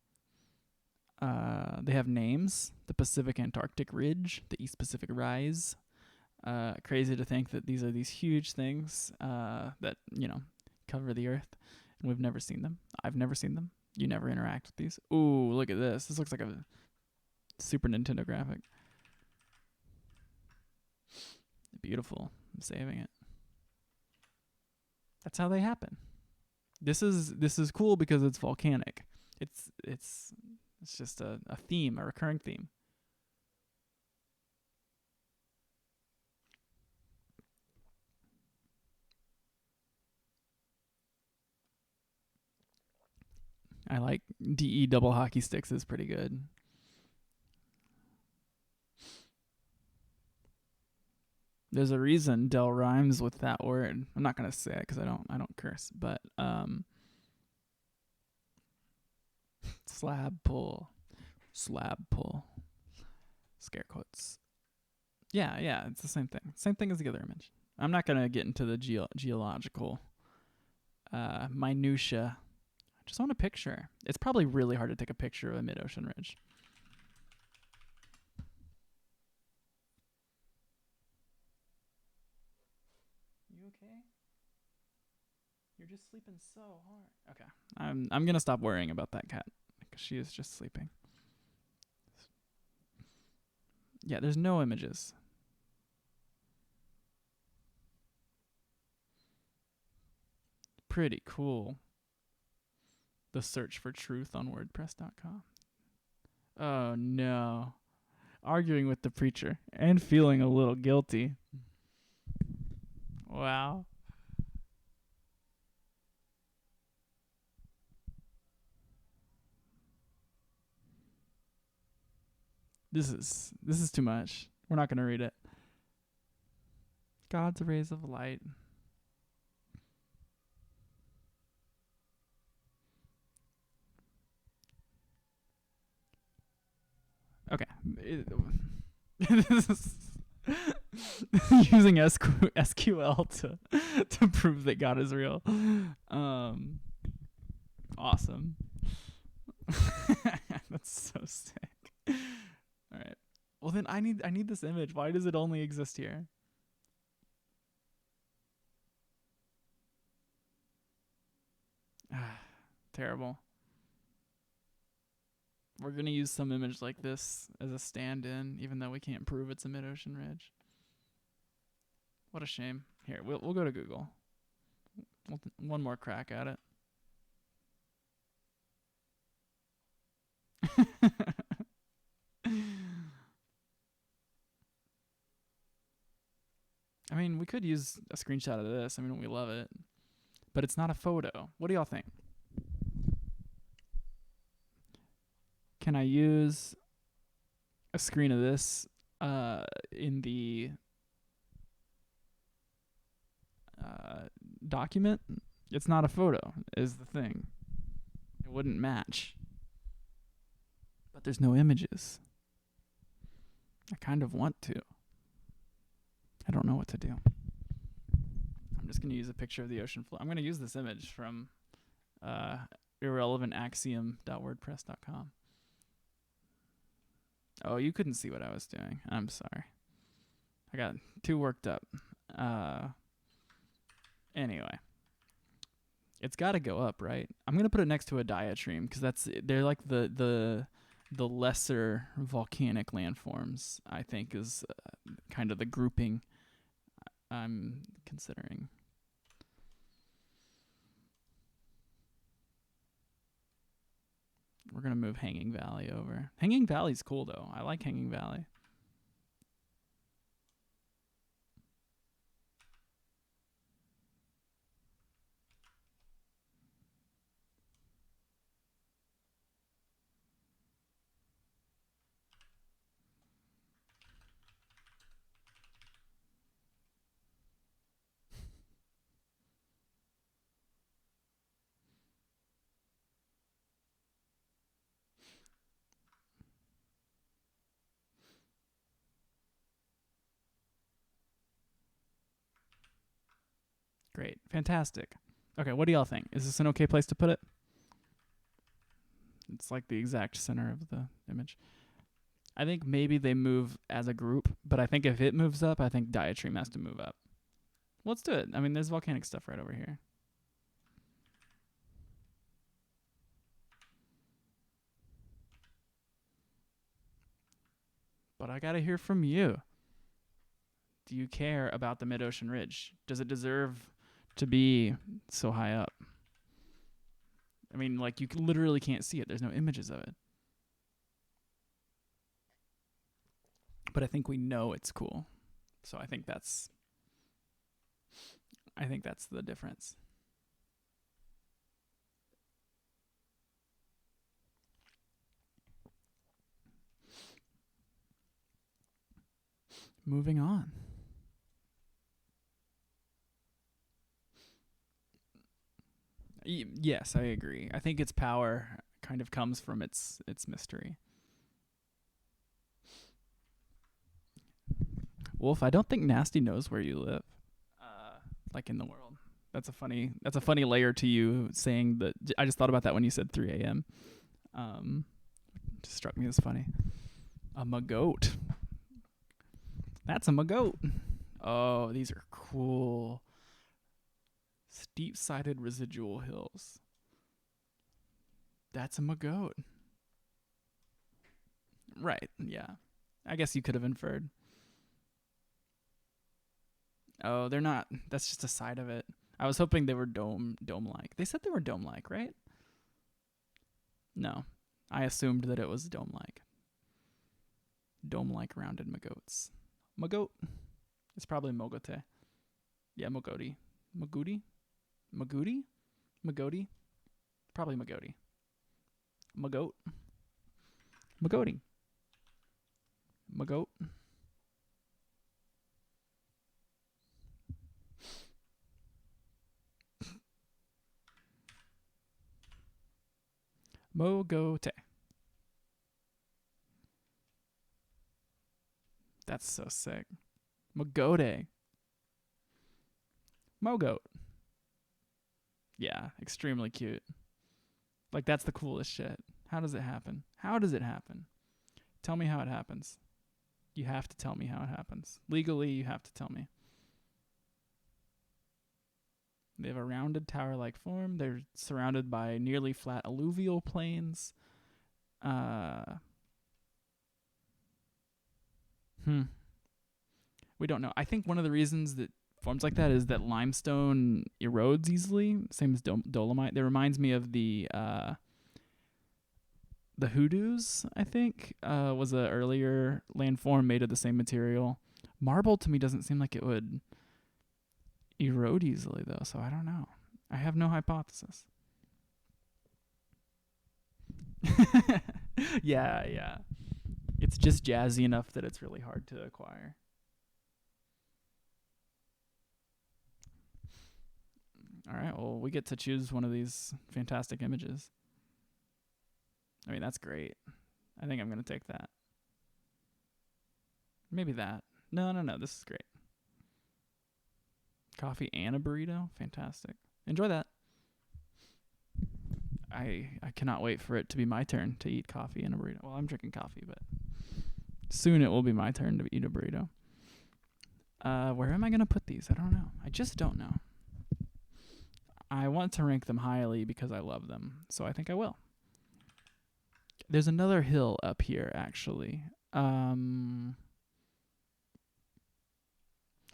They have names. The Pacific Antarctic Ridge, the East Pacific Rise. Crazy to think that these are these huge things that, cover the earth, and we've never seen them. I've never seen them. You never interact with these. Ooh, look at this. This looks like a Super Nintendo graphic. Beautiful. I'm saving it. That's how they happen. This is cool because it's volcanic. It's just a theme, a recurring theme. I like DE double hockey sticks is pretty good. There's a reason Del rhymes with that word. I'm not gonna say it because I don't curse, but slab pull, scare quotes. Yeah, it's the same thing as the other image. I'm not gonna get into the geological minutia. I just want a picture. It's probably really hard to take a picture of a mid-ocean ridge. You okay? You're just sleeping so hard. Okay. I'm gonna stop worrying about that cat because she is just sleeping. Yeah, there's no images. Pretty cool. The search for truth on WordPress.com. Oh no. Arguing with the preacher and feeling a little guilty. Wow. This is too much. We're not gonna read it. God's rays of light. Okay. This is using SQL to prove that God is real. Awesome. That's so sick. All right. Well then I need this image. Why does it only exist here? terrible. We're going to use some image like this as a stand-in, even though we can't prove it's a mid-ocean ridge. What a shame. Here, we'll go to Google. One more crack at it. I mean, we could use a screenshot of this. I mean, we love it. But it's not a photo. What do y'all think? Can I use a screen of this in the document? It's not a photo, is the thing. It wouldn't match. But there's no images. I kind of want to. I don't know what to do. I'm just going to use a picture of the ocean floor. I'm going to use this image from irrelevantaxiom.wordpress.com. Oh, you couldn't see what I was doing. I'm sorry. I got too worked up. Anyway. It's got to go up, right? I'm going to put it next to a diatreme because they're like the lesser volcanic landforms, I think, is kind of the grouping I'm considering. We're going to move Hanging Valley over. Hanging Valley's cool, though. I like Hanging Valley. Great. Fantastic. Okay, what do y'all think? Is this an okay place to put it? It's like the exact center of the image. I think maybe they move as a group, but I think if it moves up, I think diatreme has to move up. Let's do it. I mean, there's volcanic stuff right over here. But I got to hear from you. Do you care about the mid-ocean ridge? Does it deserve to be so high up? I mean, like, you literally can't see it. There's no images of it. But I think we know it's cool. So I think that's the difference. Moving on. Yes, I agree. I think its power kind of comes from its mystery. Wolf, I don't think Nasty knows where you live. Like in the world. That's a funny layer to you saying that. I just thought about that when you said 3 a.m. Just struck me as funny. A magote. That's a magote. Oh, these are cool. Steep-sided residual hills. That's a magote. Right, yeah. I guess you could have inferred. Oh, they're not. That's just a side of it. I was hoping they were dome-like. They said they were dome-like, right? No. I assumed that it was dome-like. Dome-like rounded magotes. Magote. It's probably mogote. Yeah, mogoti. Magudi? Magudi? Magoti? Probably magoti. Magote. Magoti. Magote. Mogote. That's so sick. Magote. Mogote. Yeah, extremely cute. Like, that's the coolest shit. How does it happen? How does it happen? Tell me how it happens. You have to tell me how it happens. Legally, you have to tell me. They have a rounded tower-like form. They're surrounded by nearly flat alluvial plains. We don't know. I think one of the reasons that forms like that is that limestone erodes easily, same as dolomite. That reminds me of the hoodoos, I think, was a earlier landform made of the same material. Marble to me doesn't seem like it would erode easily, though, so I don't know. I have no hypothesis. Yeah. It's just jazzy enough that it's really hard to acquire. All right, well, we get to choose one of these fantastic images. I mean, that's great. I think I'm going to take that. Maybe that. No. This is great. Coffee and a burrito? Fantastic. Enjoy that. I cannot wait for it to be my turn to eat coffee and a burrito. Well, I'm drinking coffee, but soon it will be my turn to eat a burrito. Where am I going to put these? I don't know. I just don't know. I want to rank them highly because I love them, so I think I will. There's another hill up here, actually. Well,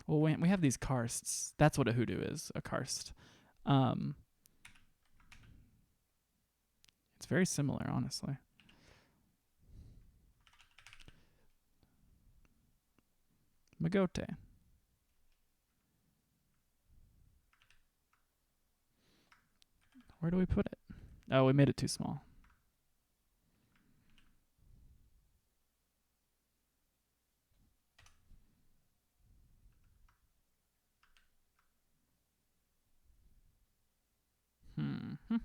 we have these karsts. That's what a hoodoo is, a karst. It's very similar, honestly. Magote. Where do we put it? Oh, we made it too small. I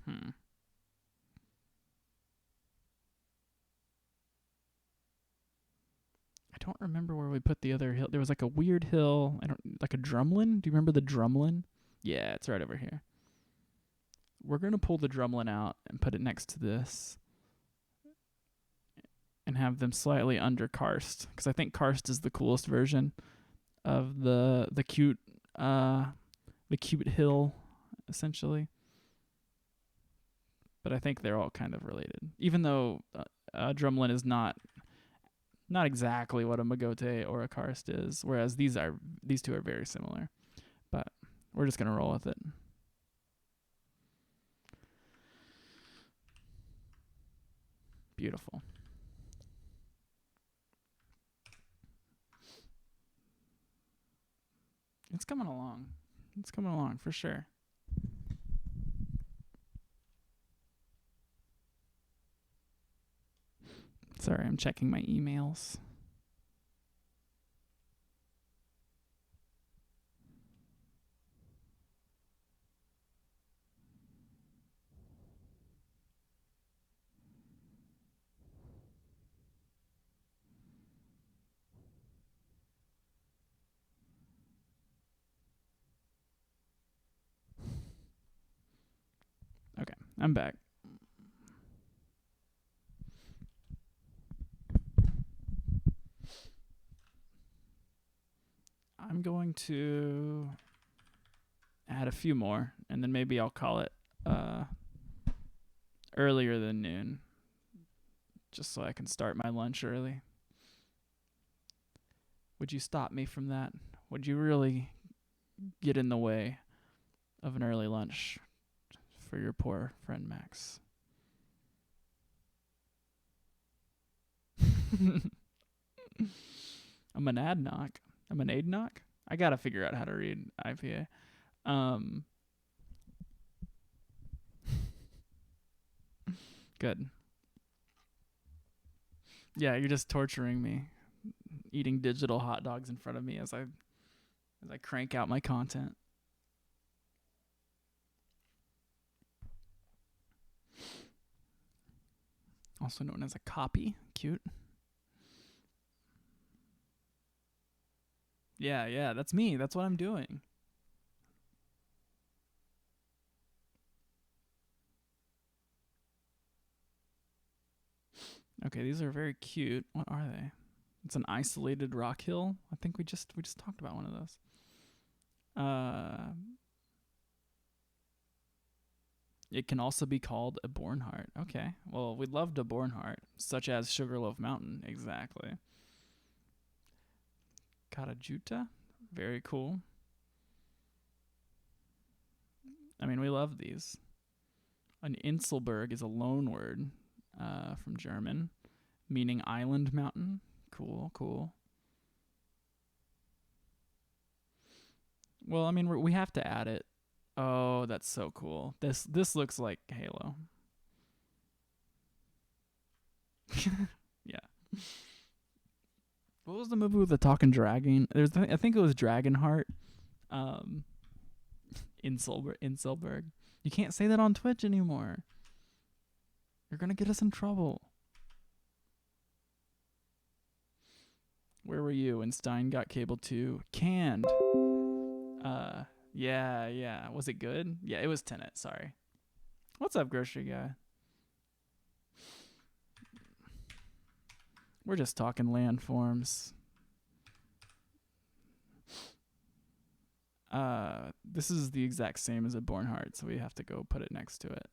don't remember where we put the other hill. There was like a weird hill. Like a drumlin. Do you remember the drumlin? Yeah, it's right over here. We're gonna pull the drumlin out and put it next to this, and have them slightly under karst, because I think karst is the coolest version of the cute hill, essentially. But I think they're all kind of related, even though drumlin is not exactly what a magote or a karst is, whereas these two are very similar. But we're just gonna roll with it. Beautiful. It's coming along. It's coming along for sure. Sorry, I'm checking my emails. Okay, I'm back. I'm going to add a few more, and then maybe I'll call it earlier than noon, just so I can start my lunch early. Would you stop me from that? Would you really get in the way of an early lunch for your poor friend Max? I'm an adnock. I'm an adnock. I gotta figure out how to read IPA. Good. Yeah, you're just torturing me, eating digital hot dogs in front of me as I crank out my content. Also known as a copy. Cute. Yeah, that's me. That's what I'm doing. Okay, these are very cute. What are they? It's an isolated rock hill. I think we just talked about one of those. It can also be called a Bornhart. Okay. Well, we loved a Bornhart, such as Sugarloaf Mountain. Exactly. Karajuta. Very cool. I mean, we love these. An Inselberg is a loan word from German, meaning island mountain. Cool, cool. Well, I mean, we have to add it. Oh, that's so cool. This looks like Halo. Yeah. What was the movie with the talking dragon? I think it was Dragonheart. Um, Inselberg. You can't say that on Twitch anymore. You're gonna get us in trouble. Where were you when Stein got Cable 2 canned? Yeah. Was it good? Yeah, it was Tenet. Sorry. What's up, grocery guy? We're just talking landforms. This is the exact same as a Bornhart, so we have to go put it next to it.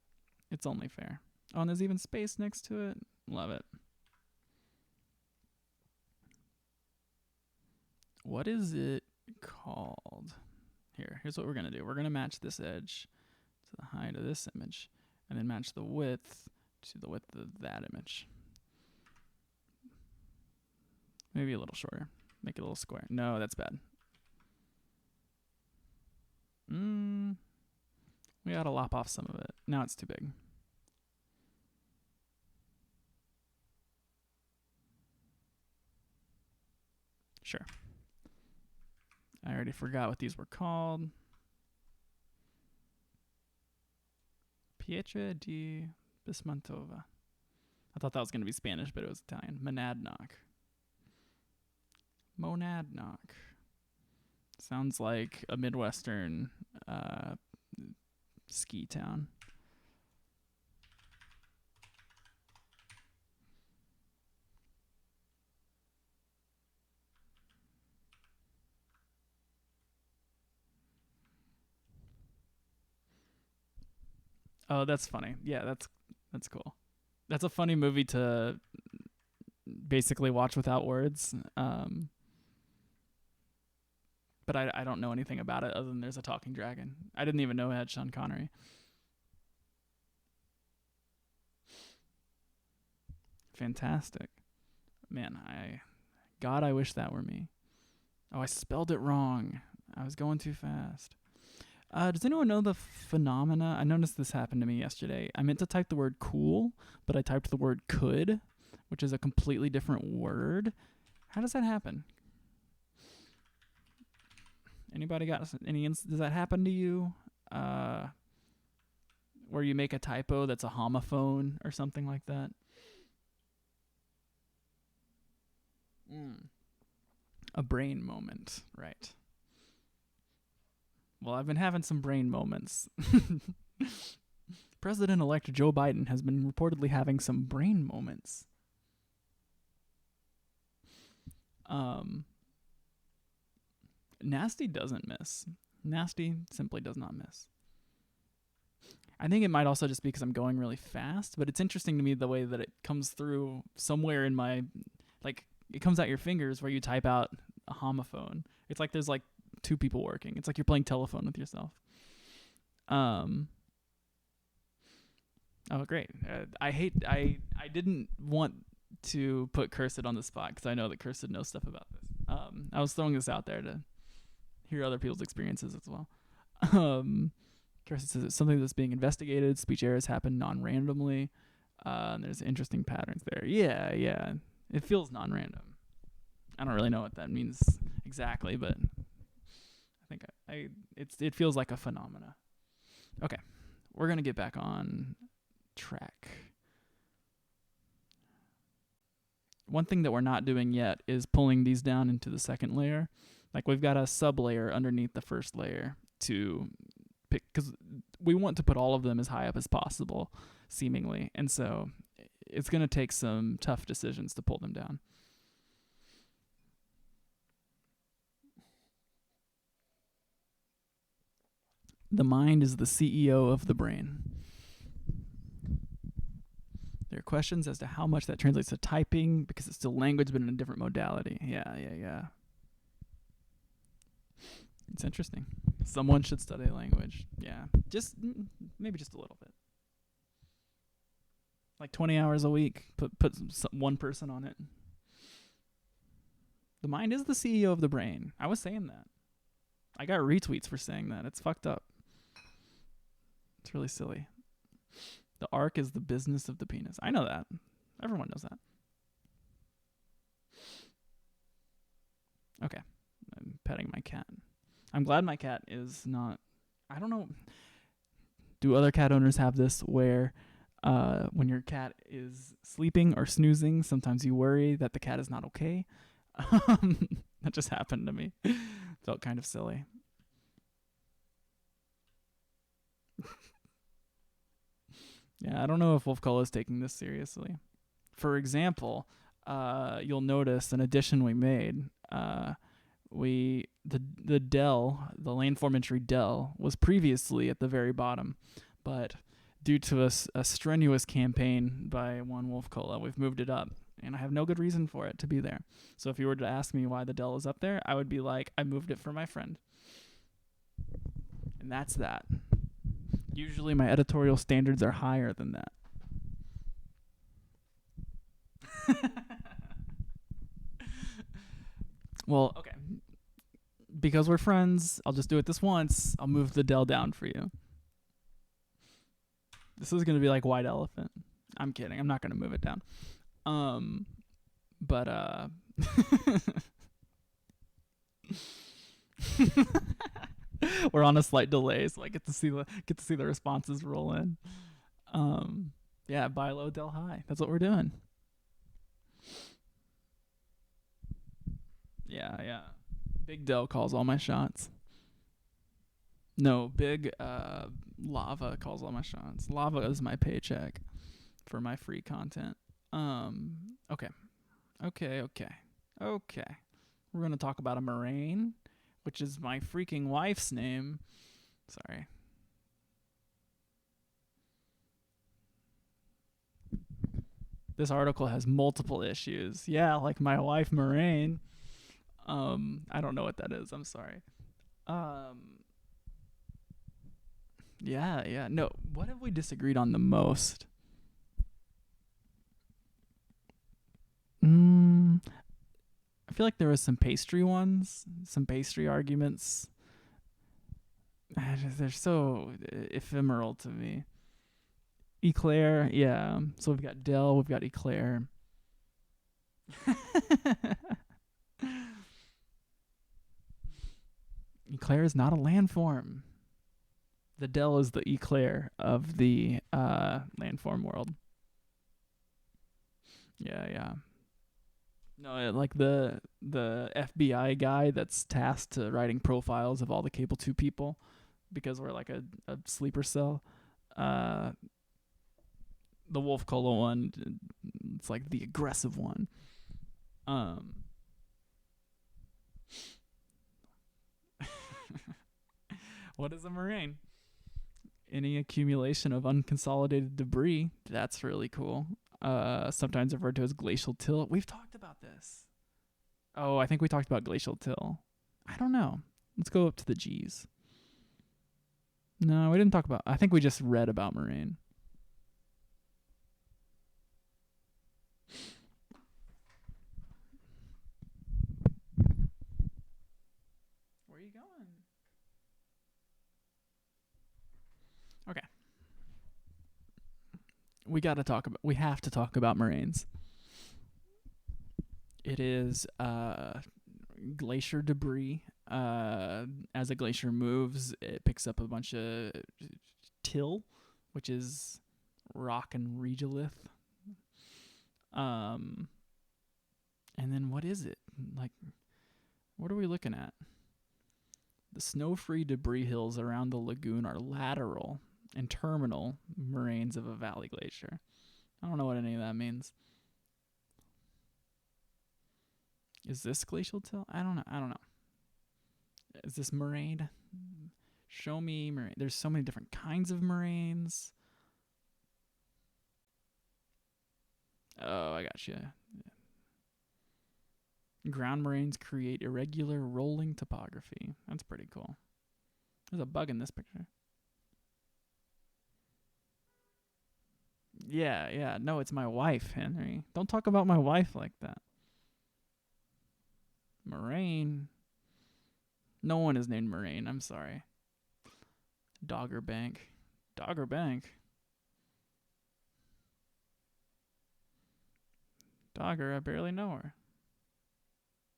It's only fair. Oh, and there's even space next to it. Love it. What is it called? Here's what we're going to do. We're going to match this edge to the height of this image, and then match the width to the width of that image. Maybe a little shorter. Make it a little square. No, that's bad. We gotta lop off some of it. Now it's too big. Sure. I already forgot what these were called. Pietra di Bismantova. I thought that was going to be Spanish, but it was Italian. Monadnock. Sounds like a Midwestern ski town. Oh, that's funny. Yeah, that's cool. That's a funny movie to basically watch without words. But I don't know anything about it other than there's a talking dragon. I didn't even know it had Sean Connery. Fantastic. Man, I wish that were me. Oh, I spelled it wrong. I was going too fast. Does anyone know the phenomena? I noticed this happened to me yesterday. I meant to type the word cool, but I typed the word could, which is a completely different word. How does that happen? Anybody got any? Does that happen to you? Where you make a typo that's a homophone or something like that? A brain moment, right? Well, I've been having some brain moments. President-elect Joe Biden has been reportedly having some brain moments. Nasty doesn't miss. Nasty simply does not miss. I think it might also just be because I'm going really fast, but it's interesting to me the way that it comes through somewhere in my, like, it comes out your fingers where you type out a homophone. It's like there's like two people working. It's like you're playing telephone with yourself. Oh, great. I didn't want to put Cursed on the spot because I know that Cursed knows stuff about this. I was throwing this out there to hear other people's experiences as well. Cursed says it's something that's being investigated. Speech errors happen non-randomly. There's interesting patterns there. Yeah. It feels non-random. I don't really know what that means exactly, but I think it feels like a phenomena. Okay, we're gonna get back on track. One thing that we're not doing yet is pulling these down into the second layer. Like we've got a sub layer underneath the first layer to pick, because we want to put all of them as high up as possible, seemingly, and so it's gonna take some tough decisions to pull them down. The mind is the CEO of the brain. There are questions as to how much that translates to typing because it's still language but in a different modality. Yeah. It's interesting. Someone should study language. Yeah. Maybe just a little bit. Like 20 hours a week. Put one person on it. The mind is the CEO of the brain. I was saying that. I got retweets for saying that. It's fucked up. It's really silly. The arc is the business of the penis. I know that. Everyone knows that. Okay. I'm petting my cat. I'm glad my cat is not... I don't know. Do other cat owners have this where when your cat is sleeping or snoozing, sometimes you worry that the cat is not okay? That just happened to me. Felt kind of silly. Yeah, I don't know if Wolf Call is taking this seriously. For example, you'll notice an addition we made. The del, the landform entry del, was previously at the very bottom, but due to a strenuous campaign by one Wolf Cola, we've moved it up, and I have no good reason for it to be there. So if you were to ask me why the del is up there, I would be like, I moved it for my friend. And that's that. Usually my editorial standards are higher than that. Well, okay. Because we're friends, I'll just do it this once. I'll move the del down for you. This is going to be like White Elephant. I'm kidding. I'm not going to move it down. But we're on a slight delay, so I get to see the responses roll in. Yeah, buy low, del high. That's what we're doing. Yeah. Big Del calls all my shots. No, Big Lava calls all my shots. Lava is my paycheck for my free content. Okay. We're gonna talk about a moraine, which is my freaking wife's name. Sorry. This article has multiple issues. Yeah, like my wife Moraine. I don't know what that is. I'm sorry. Yeah. No, what have we disagreed on the most? I feel like there was some pastry ones, some pastry arguments. They're so ephemeral to me. Eclair, yeah. So we've got Del, we've got Eclair. Eclair is not a landform. The Del is the Eclair of the landform world. Yeah. No, like the FBI guy that's tasked to writing profiles of all the Cable 2 people because we're like a sleeper cell. The Wolf Cola one, it's like the aggressive one. What is a moraine? Any accumulation of unconsolidated debris. That's really cool. Sometimes referred to as glacial till. We've talked about this. Oh, I think we talked about glacial till. I don't know. Let's go up to the G's. No, we didn't talk about... I think we just read about moraine. Where are you going? Okay. We have to talk about moraines. It is glacier debris. As a glacier moves, it picks up a bunch of till, which is rock and regolith. And then what is it? Like, what are we looking at? The snow-free debris hills around the lagoon are lateral and terminal moraines of a valley glacier. I don't know what any of that means. Is this glacial till? I don't know. Is this moraine? Show me moraine. There's so many different kinds of moraines. Oh, I got you. Ground moraines create irregular rolling topography. That's pretty cool. There's a bug in this picture. Yeah, yeah. No, it's my wife, Henry. Don't talk about my wife like that. Moraine. No one is named Moraine. I'm sorry. Dogger Bank. Dogger Bank. Dogger, I barely know her.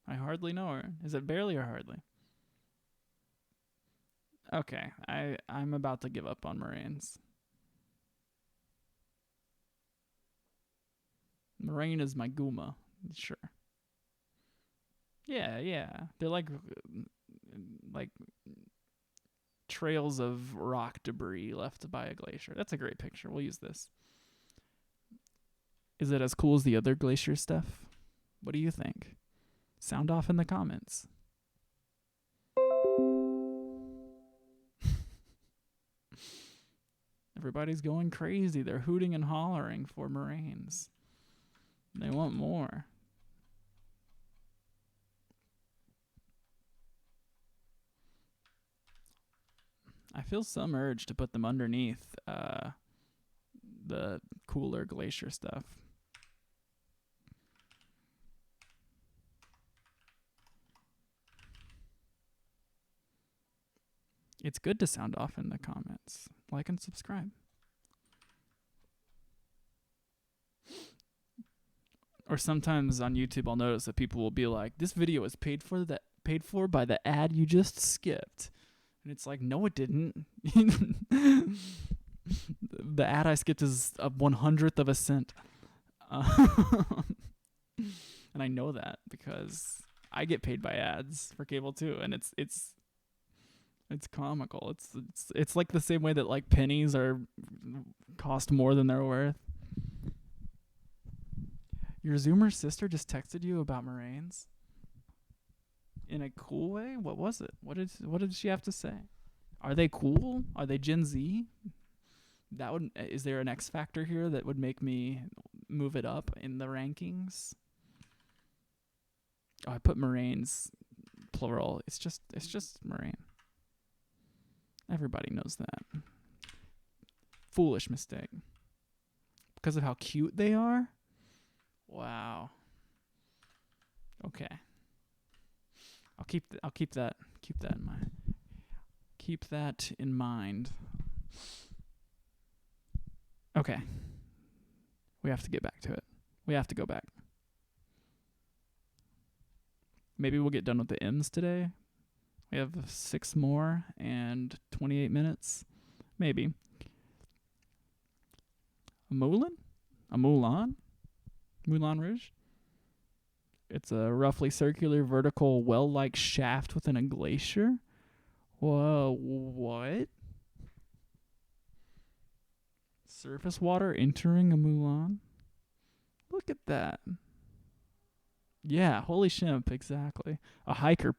I hardly know her. Is it barely or hardly? Okay, I'm about to give up on Moraines. Moraine is my Guma. Sure. Yeah, yeah. They're like trails of rock debris left by a glacier. That's a great picture. We'll use this. Is it as cool as the other glacier stuff? What do you think? Sound off in the comments. Everybody's going crazy. They're hooting and hollering for moraines. They want more. I feel some urge to put them underneath the cooler glacier stuff. It's good to sound off in the comments. Like and subscribe. Or sometimes on YouTube I'll notice that people will be like, this video is paid for by the ad you just skipped. And it's like, no it didn't. The ad I skipped is a 1/100th of a cent. And I know that because I get paid by ads for cable too, and it's comical. It's like the same way that like pennies are cost more than they're worth. Your Zoomer sister just texted you about moraines in a cool way. What was it? What did she have to say? Are they cool? Are they Gen Z? Is there an X factor here that would make me move it up in the rankings? Oh, I put moraines plural. It's just moraine. Everybody knows that. Foolish mistake. Because of how cute they are? Wow. Okay. I'll keep that in mind. Keep that in mind. Okay. We have to get back to it. We have to go back. Maybe we'll get done with the M's today. We have 6 more and 28 minutes. Maybe. A Moulin? A Moulin? Moulin Rouge? It's a roughly circular vertical well-like shaft within a glacier. Whoa, what? Surface water entering a Moulin? Look at that. Yeah, holy shimp, exactly. A hiker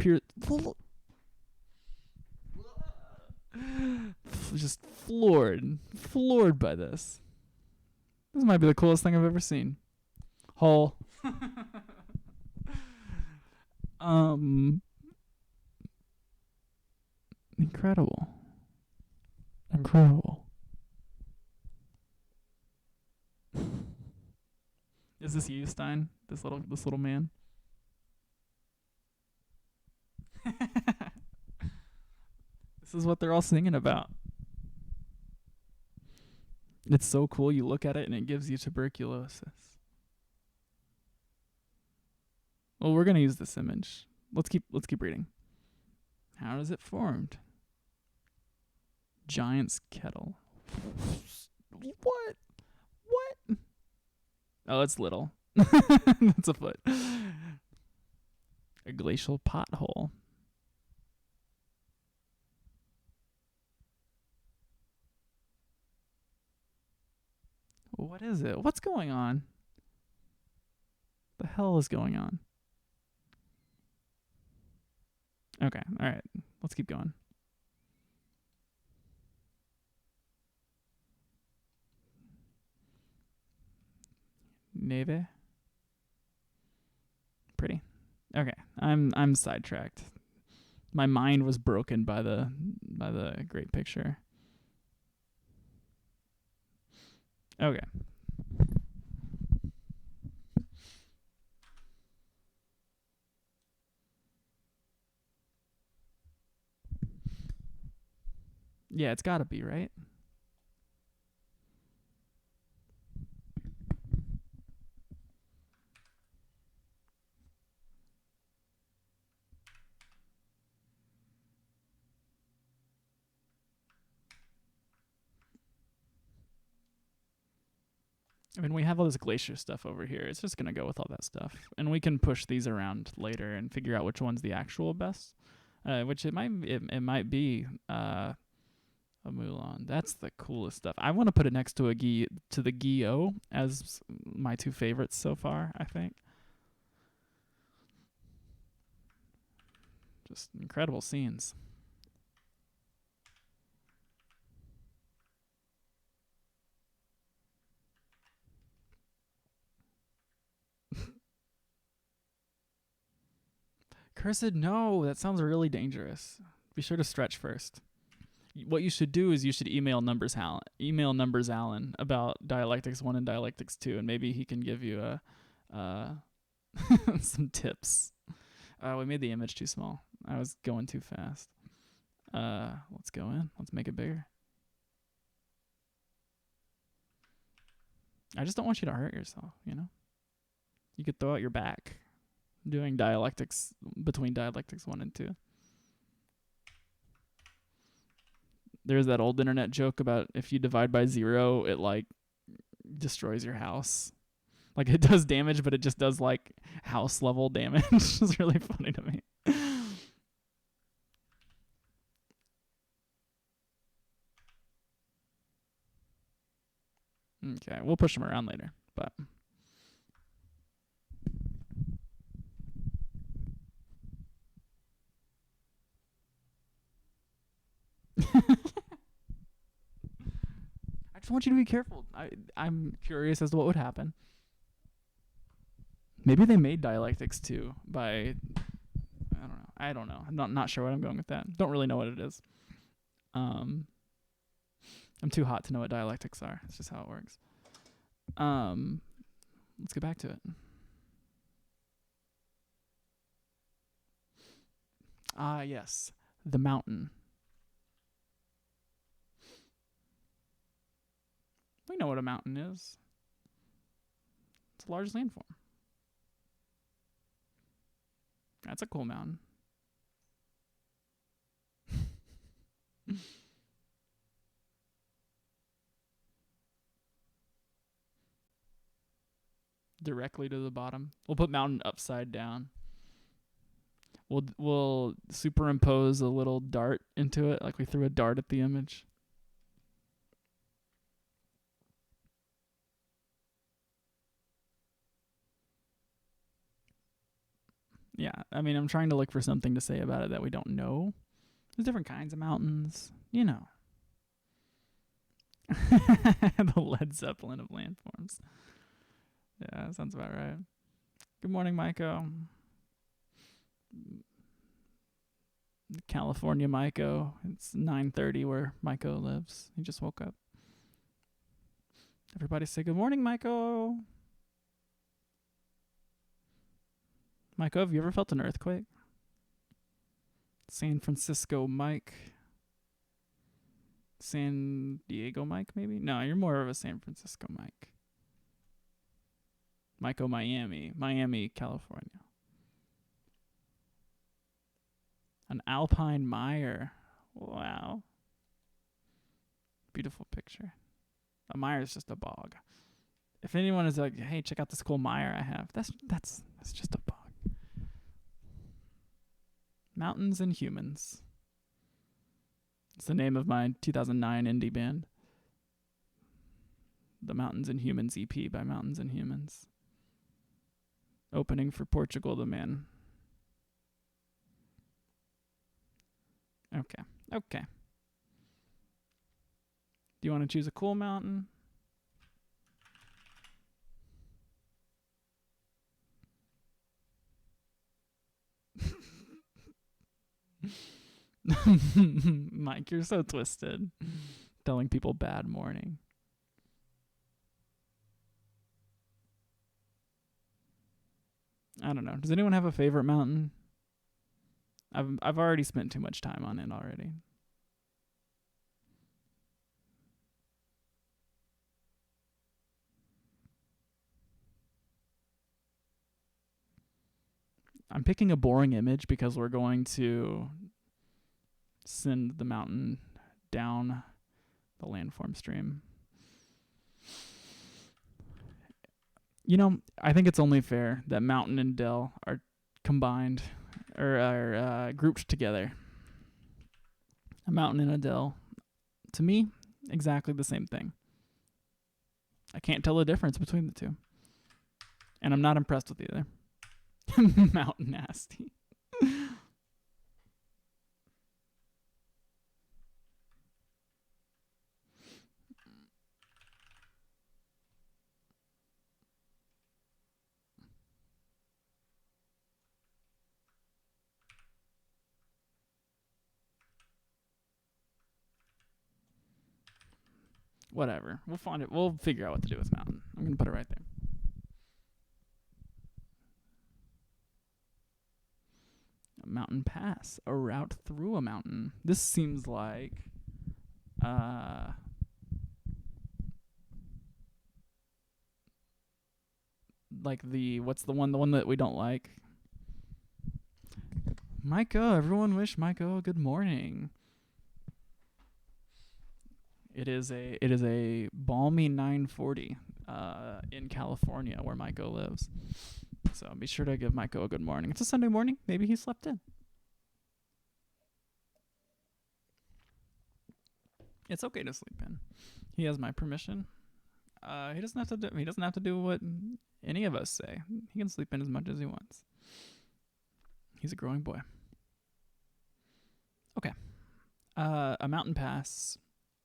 just floored by this. This might be the coolest thing I've ever seen. Hole. Incredible. Is this you, Stein? This little man? This is what they're all singing about. It's so cool. You look at it and it gives you tuberculosis. Well, we're gonna use this image. Let's keep reading. How is it formed? Giant's kettle. What? Oh, it's little. That's a foot. A glacial pothole. What is it? What's going on? The hell is going on? Okay, alright. Let's keep going. Neve. Pretty. Okay, I'm sidetracked. My mind was broken by the great picture. Okay. Yeah, it's got to be, right? I mean, we have all this glacier stuff over here. It's just going to go with all that stuff. And we can push these around later and figure out which one's the actual best. Which it might be a Mulan. That's the coolest stuff. I want to put it next to the Gyo as my two favorites so far, I think. Just incredible scenes. Cursed, no, that sounds really dangerous. Be sure to stretch first. What you should do is you should email Numbers Alan about Dialectics 1 and Dialectics 2, and maybe he can give you some tips. We made the image too small. I was going too fast. Let's go in. Let's make it bigger. I just don't want you to hurt yourself, you know? You could throw out your back doing dialectics between Dialectics 1 and 2. There's that old internet joke about if you divide by 0, it like destroys your house. Like it does damage, but it just does like house level damage. It's really funny to me. Okay, we'll push them around later, but I just want you to be careful. I'm curious as to what would happen. Maybe they made Dialectics 2 by I don't know. I'm not sure what I'm going with that. Don't really know what it is. I'm too hot to know what dialectics are. It's just how it works. Let's get back to it. Yes. The mountain. We know what a mountain is. It's a large landform. That's a cool mountain. Directly to the bottom. We'll put mountain upside down. We'll superimpose a little dart into it, like we threw a dart at the image. Yeah, I mean, I'm trying to look for something to say about it that we don't know. There's different kinds of mountains, you know. The Led Zeppelin of landforms. Yeah, that sounds about right. Good morning, Maiko. California Maiko. It's 9:30 where Maiko lives. He just woke up. Everybody say good morning, Maiko. Maiko, have you ever felt an earthquake? San Francisco Mike. San Diego Mike, maybe? No, you're more of a San Francisco Mike. Maiko, Miami. Miami, California. An alpine mire. Wow. Beautiful picture. A mire is just a bog. If anyone is like, hey, check out this cool mire I have, that's just a bog. Mountains and Humans. It's the name of my 2009 indie band. The Mountains and Humans EP by Mountains and Humans. Opening for Portugal the Man. Okay. Do you want to choose a cool mountain? Mike, you're so twisted. Telling people bad morning. I don't know. Does anyone have a favorite mountain? I've already spent too much time on it already. I'm picking a boring image because we're going to send the mountain down the landform stream. You know, I think it's only fair that mountain and dell are combined or are grouped together. A mountain and a dell, to me, exactly the same thing. I can't tell the difference between the two. And I'm not impressed with either. Mountain nasty. Whatever. We'll find it. We'll figure out what to do with mountain. I'm going to put it right there. A mountain pass. A route through a mountain. This seems like what's the one that we don't like? Micah, everyone wish Micah a good morning. It is a balmy 9:40 in California where Micah lives. So be sure to give Micah a good morning. It's a Sunday morning. Maybe he slept in. It's okay to sleep in. He has my permission. He doesn't have to do what any of us say. He can sleep in as much as he wants. He's a growing boy. Okay. A mountain pass,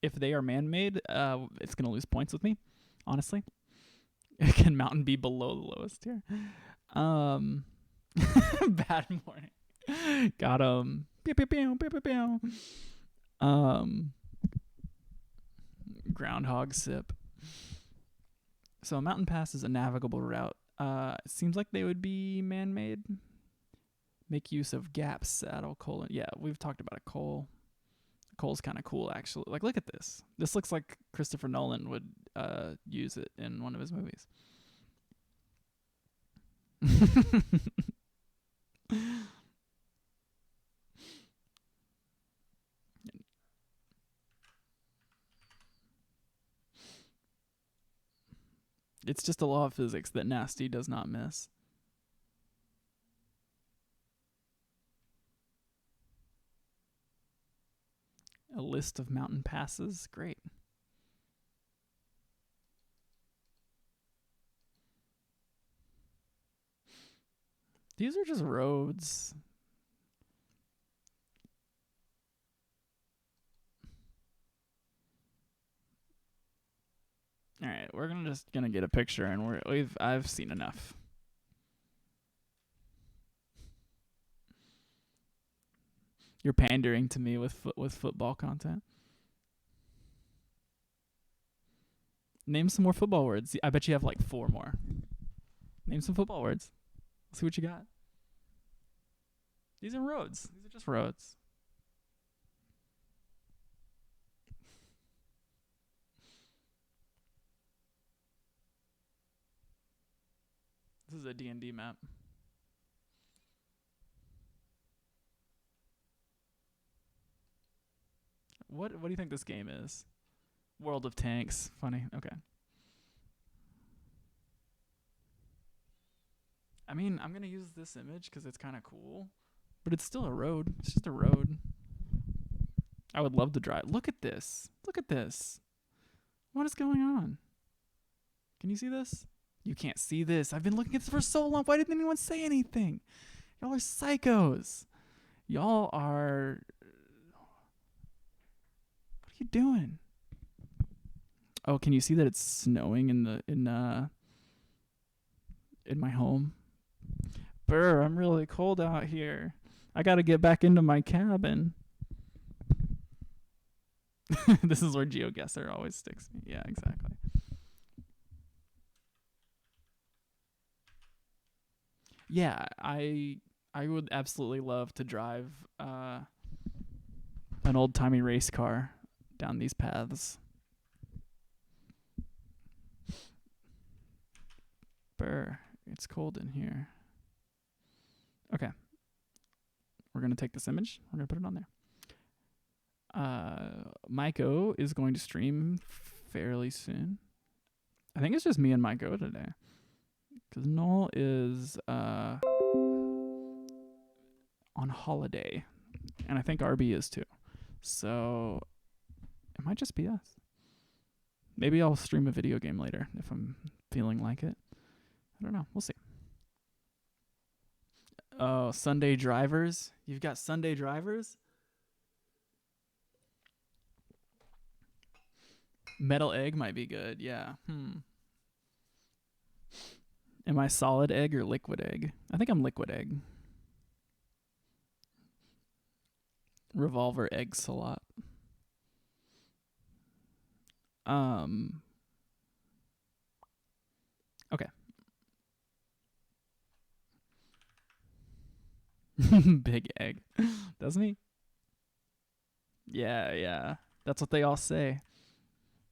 if they are man-made, it's going to lose points with me, honestly. Can mountain be below the lowest tier? Bad morning. Got him. Pew, pew, pew, pew, pew, pew. Groundhog sip. So a mountain pass is a navigable route. It seems like they would be man-made. Make use of gaps, saddle, coal. Yeah, we've talked about a coal. Coal's kind of cool, actually. Like, look at this. This looks like Christopher Nolan would use it in one of his movies. It's just a law of physics that nasty does not miss. A list of mountain passes. Great. These are just roads. All right, we're just gonna get a picture, and I've seen enough. You're pandering to me with football content. Name some more football words. I bet you have like 4 more. Name some football words. Let's see what you got. These are roads. These are just roads. This is a D&D map. What do you think this game is? World of Tanks. Funny. Okay. I mean, I'm going to use this image because it's kind of cool. But it's still a road. It's just a road. I would love to drive. Look at this. Look at this. What is going on? Can you see this? You can't see this. I've been looking at this for so long. Why didn't anyone say anything? Y'all are psychos. Y'all are... What are you doing? Oh, can you see that it's snowing in my home? Brr, I'm really cold out here. I gotta get back into my cabin. This is where GeoGuessr always sticks me. Yeah, exactly. Yeah, I would absolutely love to drive an old timey race car down these paths. Brr, it's cold in here. Okay, we're gonna take this image. We're gonna put it on there. Maiko is going to stream fairly soon. I think it's just me and Maiko today, because Noel is on holiday, and I think RB is too. So it might just be us. Maybe I'll stream a video game later if I'm feeling like it. I don't know. We'll see. Oh, Sunday drivers. You've got Sunday drivers? Metal egg might be good. Yeah. Am I solid egg or liquid egg? I think I'm liquid egg. Revolver eggs a lot. Okay. Big egg. Doesn't he? Yeah, yeah. That's what they all say.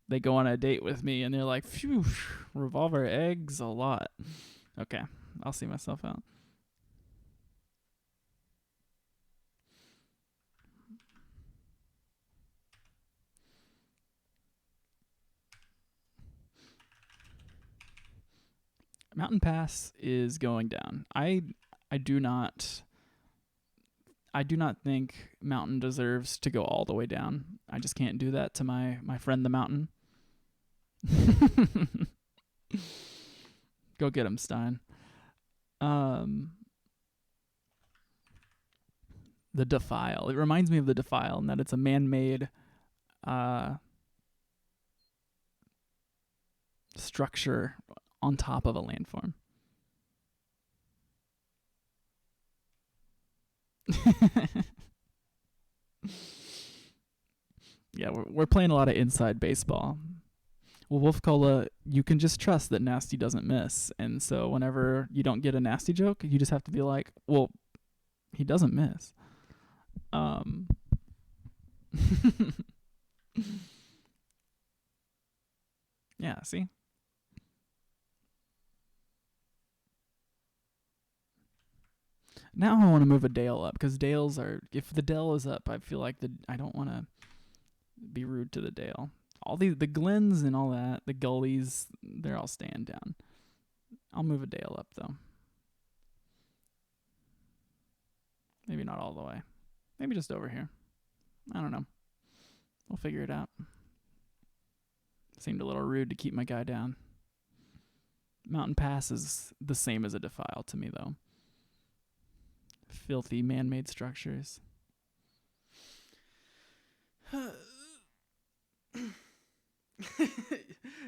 They go on a date with me and they're like, phew, revolver eggs a lot. Okay. I'll see myself out. Mountain Pass is going down. I do not think Mountain deserves to go all the way down. I just can't do that to my friend the Mountain. Go get him, Stein. The Defile. It reminds me of the Defile in that it's a man-made structure on top of a landform. Yeah, we're playing a lot of inside baseball. Well, Wolf Cola, you can just trust that Nasty doesn't miss. And so whenever you don't get a Nasty joke, you just have to be like, well, he doesn't miss. Yeah, see? Now I want to move a Dale up because Dales are. If the Dale is up, I feel like I don't want to be rude to the Dale. All the glens and all that, the gullies, they're all staying down. I'll move a Dale up though. Maybe not all the way. Maybe just over here. I don't know. We'll figure it out. Seemed a little rude to keep my guy down. Mountain Pass is the same as a Defile to me though. Filthy man-made structures.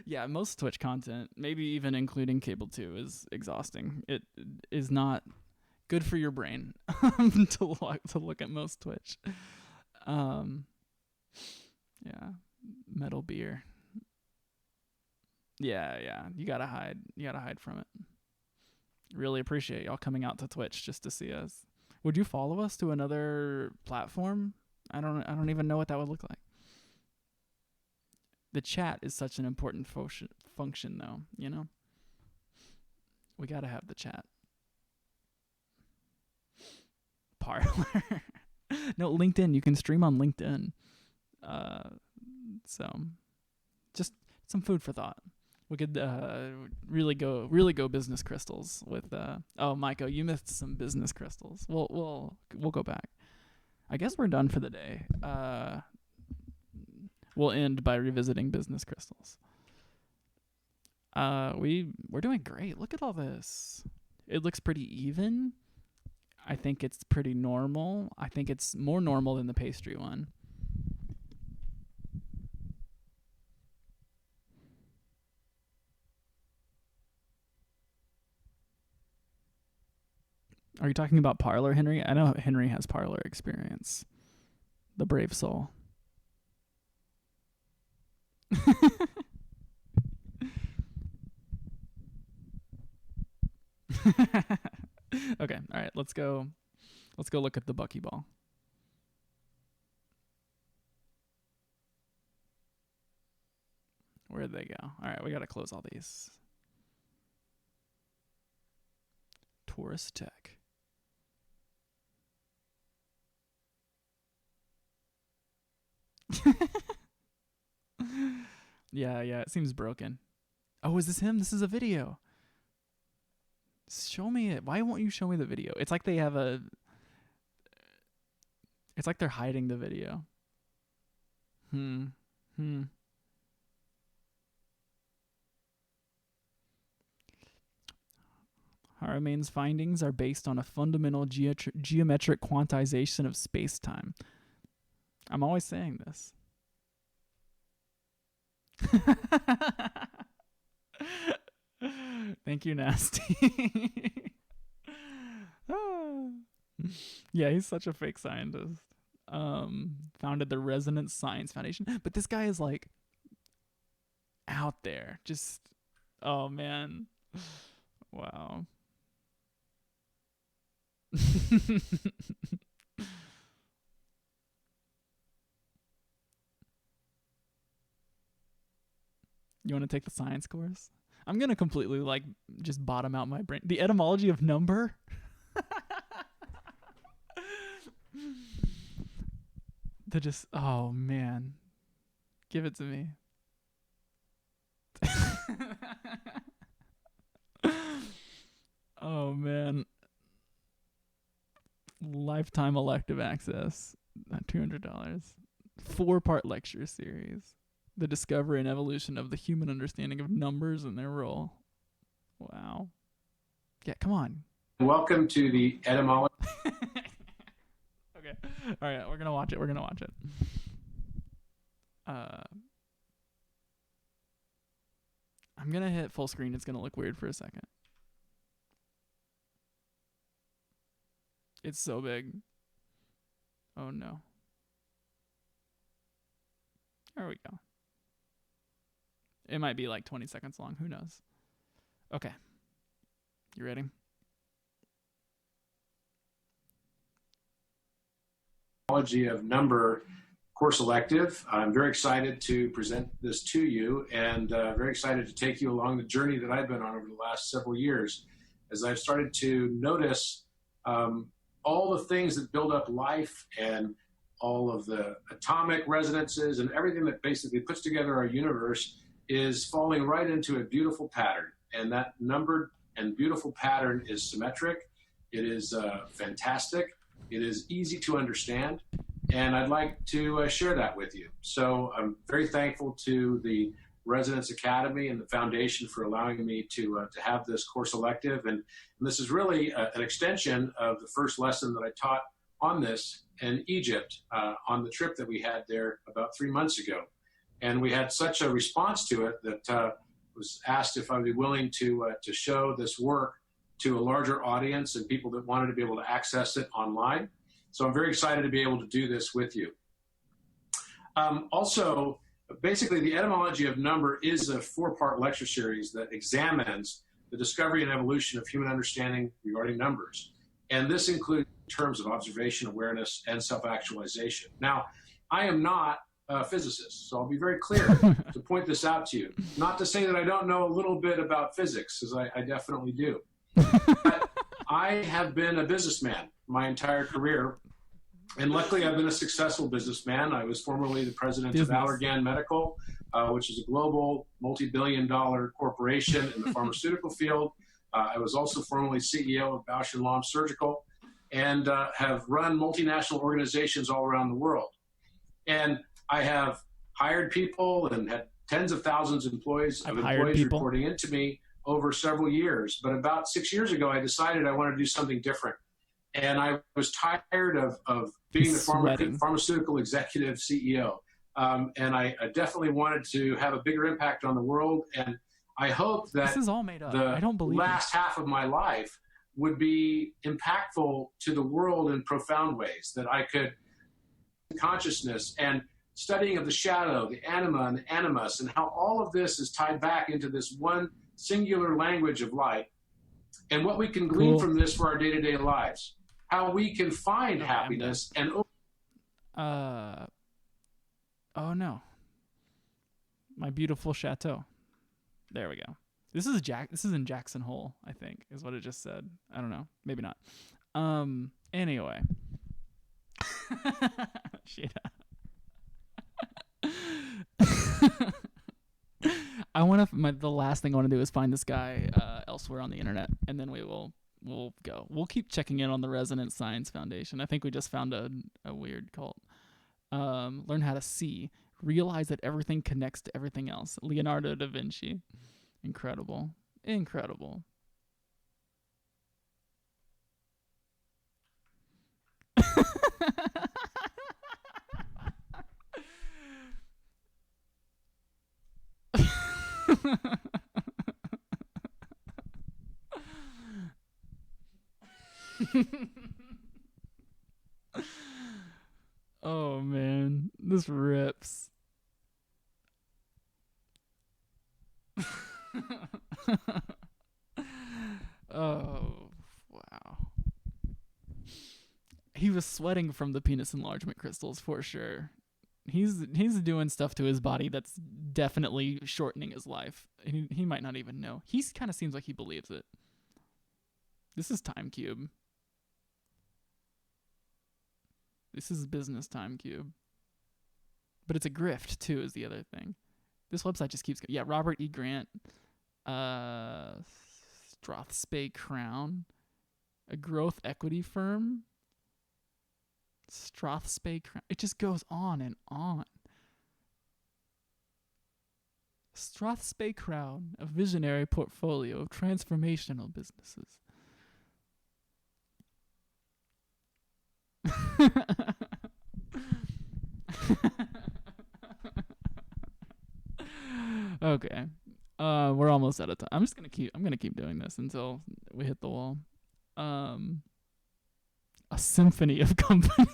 Yeah, most Twitch content, maybe even including Cable 2, is exhausting. It is not good for your brain to look at most Twitch. Yeah, metal beer. Yeah, you gotta hide. You gotta hide from it. Really appreciate y'all coming out to Twitch just to see us. Would you follow us to another platform? I don't even know what that would look like. The chat is such an important function though, you know? We got to have the chat. Parlor. No, LinkedIn, you can stream on LinkedIn. So just some food for thought. We could really go business crystals with Maiko, you missed some business crystals. We'll go back. I guess we're done for the day. We'll end by revisiting business crystals. We're doing great. Look at all this. It looks pretty even. I think it's pretty normal. I think it's more normal than the pastry one. Are you talking about Parlor, Henry? I know Henry has Parlor experience. The brave soul. Okay, all right, let's go. Let's go look at the buckyball. Where'd they go? All right, we got to close all these. Taurus Tech. Yeah, it seems broken. Oh, is this him? This is a video. Show me it. Why won't you show me the video? It's like they have a. It's like they're hiding the video. Hmm. Haramain's findings are based on a fundamental geometric quantization of space-time. I'm always saying this. Thank you, Nasty. Yeah, he's such a fake scientist. Founded the Resonance Science Foundation. But this guy is like out there. Just, oh man. Wow. You want to take the science course? I'm going to completely like just bottom out my brain. The etymology of number? To just, oh man. Give it to me. Oh man. Lifetime elective access. $200. 4-part lecture series. The discovery and evolution of the human understanding of numbers and their role. Wow. Yeah, come on. Welcome to the etymology. Okay. All right, we're going to watch it. I'm going to hit full screen. It's going to look weird for a second. It's so big. Oh no. There we go. It might be like 20 seconds long. Who knows? Okay. You ready? Etymology of number course elective. I'm very excited to present this to you and very excited to take you along the journey that I've been on over the last several years as I've started to notice all the things that build up life and all of the atomic resonances and everything that basically puts together our universe is falling right into a beautiful pattern. And that numbered and beautiful pattern is symmetric. It is fantastic. It is easy to understand. And I'd like to share that with you. So I'm very thankful to the Resonance Academy and the Foundation for allowing me to have this course elective. And this is really an extension of the first lesson that I taught on this in Egypt on the trip that we had there about 3 months ago. And we had such a response to it that was asked if I'd be willing to show this work to a larger audience and people that wanted to be able to access it online. So I'm very excited to be able to do this with you. Also, basically, the etymology of number is a 4-part lecture series that examines the discovery and evolution of human understanding regarding numbers. And this includes terms of observation, awareness, and self-actualization. Now, I am not a physicist, so I'll be very clear to point this out to you. Not to say that I don't know a little bit about physics, because I definitely do. But I have been a businessman my entire career. And luckily, I've been a successful businessman. I was formerly the president of Allergan Medical, which is a global multi-billion-dollar corporation in the pharmaceutical field. I was also formerly CEO of Bausch & Lomb Surgical and have run multinational organizations all around the world. And I have hired people and had tens of thousands of employees reporting into me over several years. But about 6 years ago, I decided I wanted to do something different. And I was tired of being the pharmaceutical executive CEO. And I definitely wanted to have a bigger impact on the world. And I hope that this is all made up. The I don't believe last half of my life would be impactful to the world in profound ways, that I could consciousness and studying of the shadow, the anima, and the animus, and how all of this is tied back into this one singular language of light, and what we can glean from this for our day-to-day lives, how we can find happiness and. Oh no, my beautiful chateau. There we go. This is in Jackson Hole, I think, is what it just said. I don't know, maybe not. Anyway. Shit. The last thing I want to do is find this guy elsewhere on the internet, and then we'll go. We'll keep checking in on the Resonance Science Foundation. I think we just found a weird cult. Learn how to see, realize that everything connects to everything else. Leonardo da Vinci. Incredible. Oh man, this rips. Oh wow. He was sweating from the penis enlargement crystals for sure. He's doing stuff to his body that's definitely shortening his life. He might not even know. He kind of seems like he believes it. This is Time Cube. This is business Time Cube. But it's a grift too, is the other thing. This website just keeps going. Yeah, Robert E. Grant. Strathspey Crown. A growth equity firm. Strathspey Crown. It just goes on and on. Strathspey Crown, a visionary portfolio of transformational businesses. Okay. We're almost out of time. I'm gonna keep doing this until we hit the wall. A symphony of company.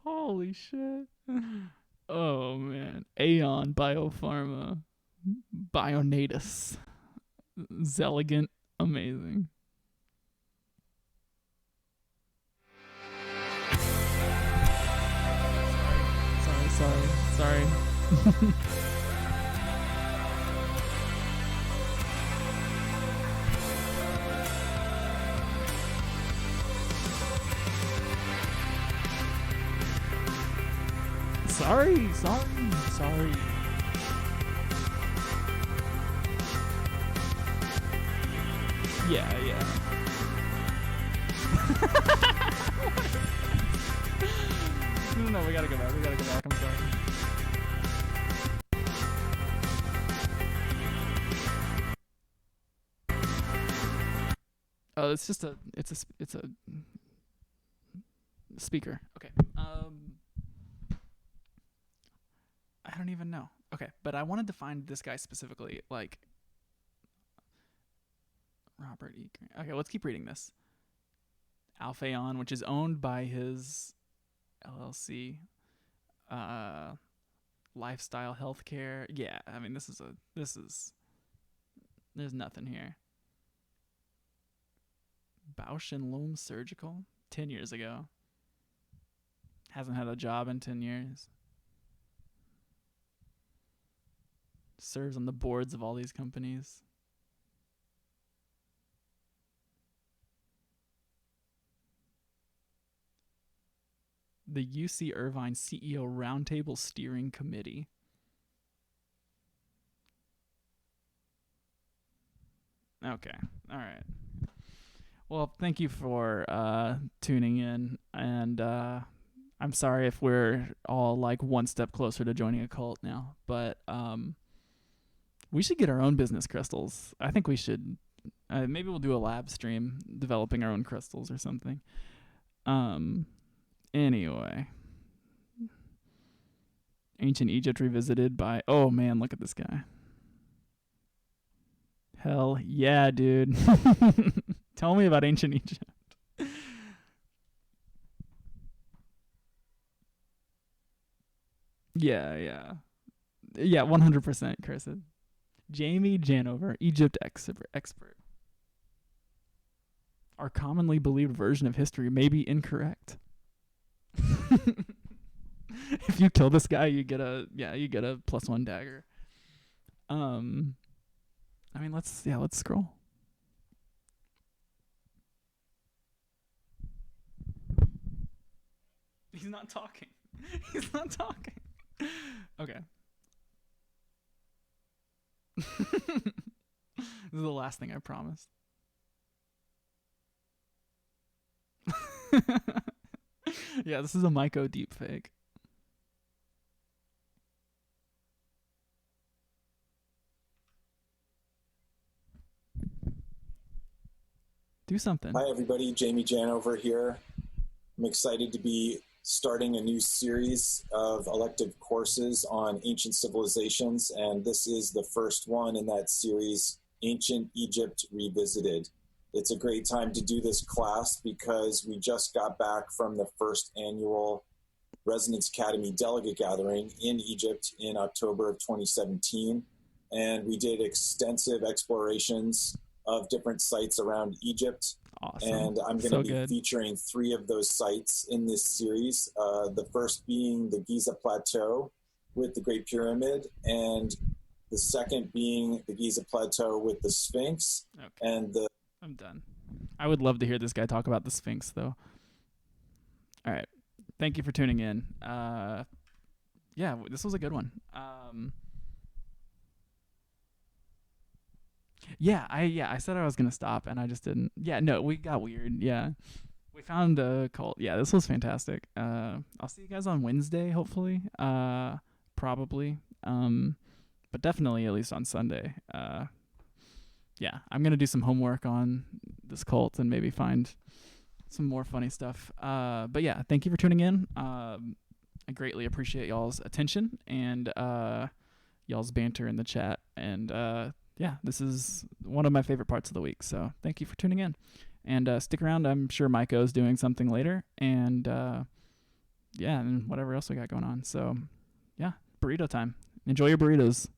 Holy shit. Oh man. Aeon Biopharma. Bionatus. Zelegant. Amazing. Sorry. Sorry. Yeah. No, we gotta go back. I'm sorry. Oh, it's a speaker. Okay. I don't even know. Okay, but I wanted to find this guy specifically, like Robert E. Grant. Okay, let's keep reading this. Alphaeon, which is owned by his LLC, Lifestyle Healthcare. Yeah, I mean this is there's nothing here. Bausch and Lomb Surgical, 10 years ago. Hasn't had a job in 10 years. Serves on the boards of all these companies. The UC Irvine CEO Roundtable Steering Committee. Okay. All right. Well, thank you for tuning in, and I'm sorry if we're all like one step closer to joining a cult now, but we should get our own business crystals. I think we should. Maybe we'll do a lab stream developing our own crystals or something. Anyway. Ancient Egypt revisited by... Oh, man, look at this guy. Hell yeah, dude. Tell me about Ancient Egypt. Yeah, yeah. Yeah, 100% Carson. Jamie Janover, Egypt expert. Our commonly believed version of history may be incorrect. If you kill this guy, you get a +1 dagger. Um, I mean, let's scroll. He's not talking. He's not talking. Okay. This is the last thing I promised. Yeah, this is a Myco deepfake. Do something. Hi, everybody. Jamie Janover here. I'm excited to be starting a new series of elective courses on ancient civilizations, and this is the first one in that series, Ancient Egypt Revisited. It's a great time to do this class because we just got back from the first annual Resonance Academy delegate gathering in Egypt in October of 2017, and we did extensive explorations of different sites around Egypt. Awesome. And I'm going So to be good. featuring 3 of those sites in this series. The first being the Giza Plateau with the Great Pyramid, and the second being the Giza Plateau with the Sphinx. Okay. And the I'm done. I would love to hear this guy talk about the Sphinx, though. All right. Thank you for tuning in. Yeah, this was a good one. I said I was gonna stop, and I just didn't. Yeah, no, we got weird. Yeah, we found a cult. Yeah, this was fantastic. I'll see you guys on Wednesday, hopefully. Probably. But definitely at least on Sunday. Yeah, I'm gonna do some homework on this cult and maybe find some more funny stuff. But yeah, thank you for tuning in. I greatly appreciate y'all's attention and y'all's banter in the chat. And yeah, this is one of my favorite parts of the week. So thank you for tuning in. And stick around. I'm sure Myco is doing something later. And yeah, and whatever else we got going on. So yeah, burrito time. Enjoy your burritos.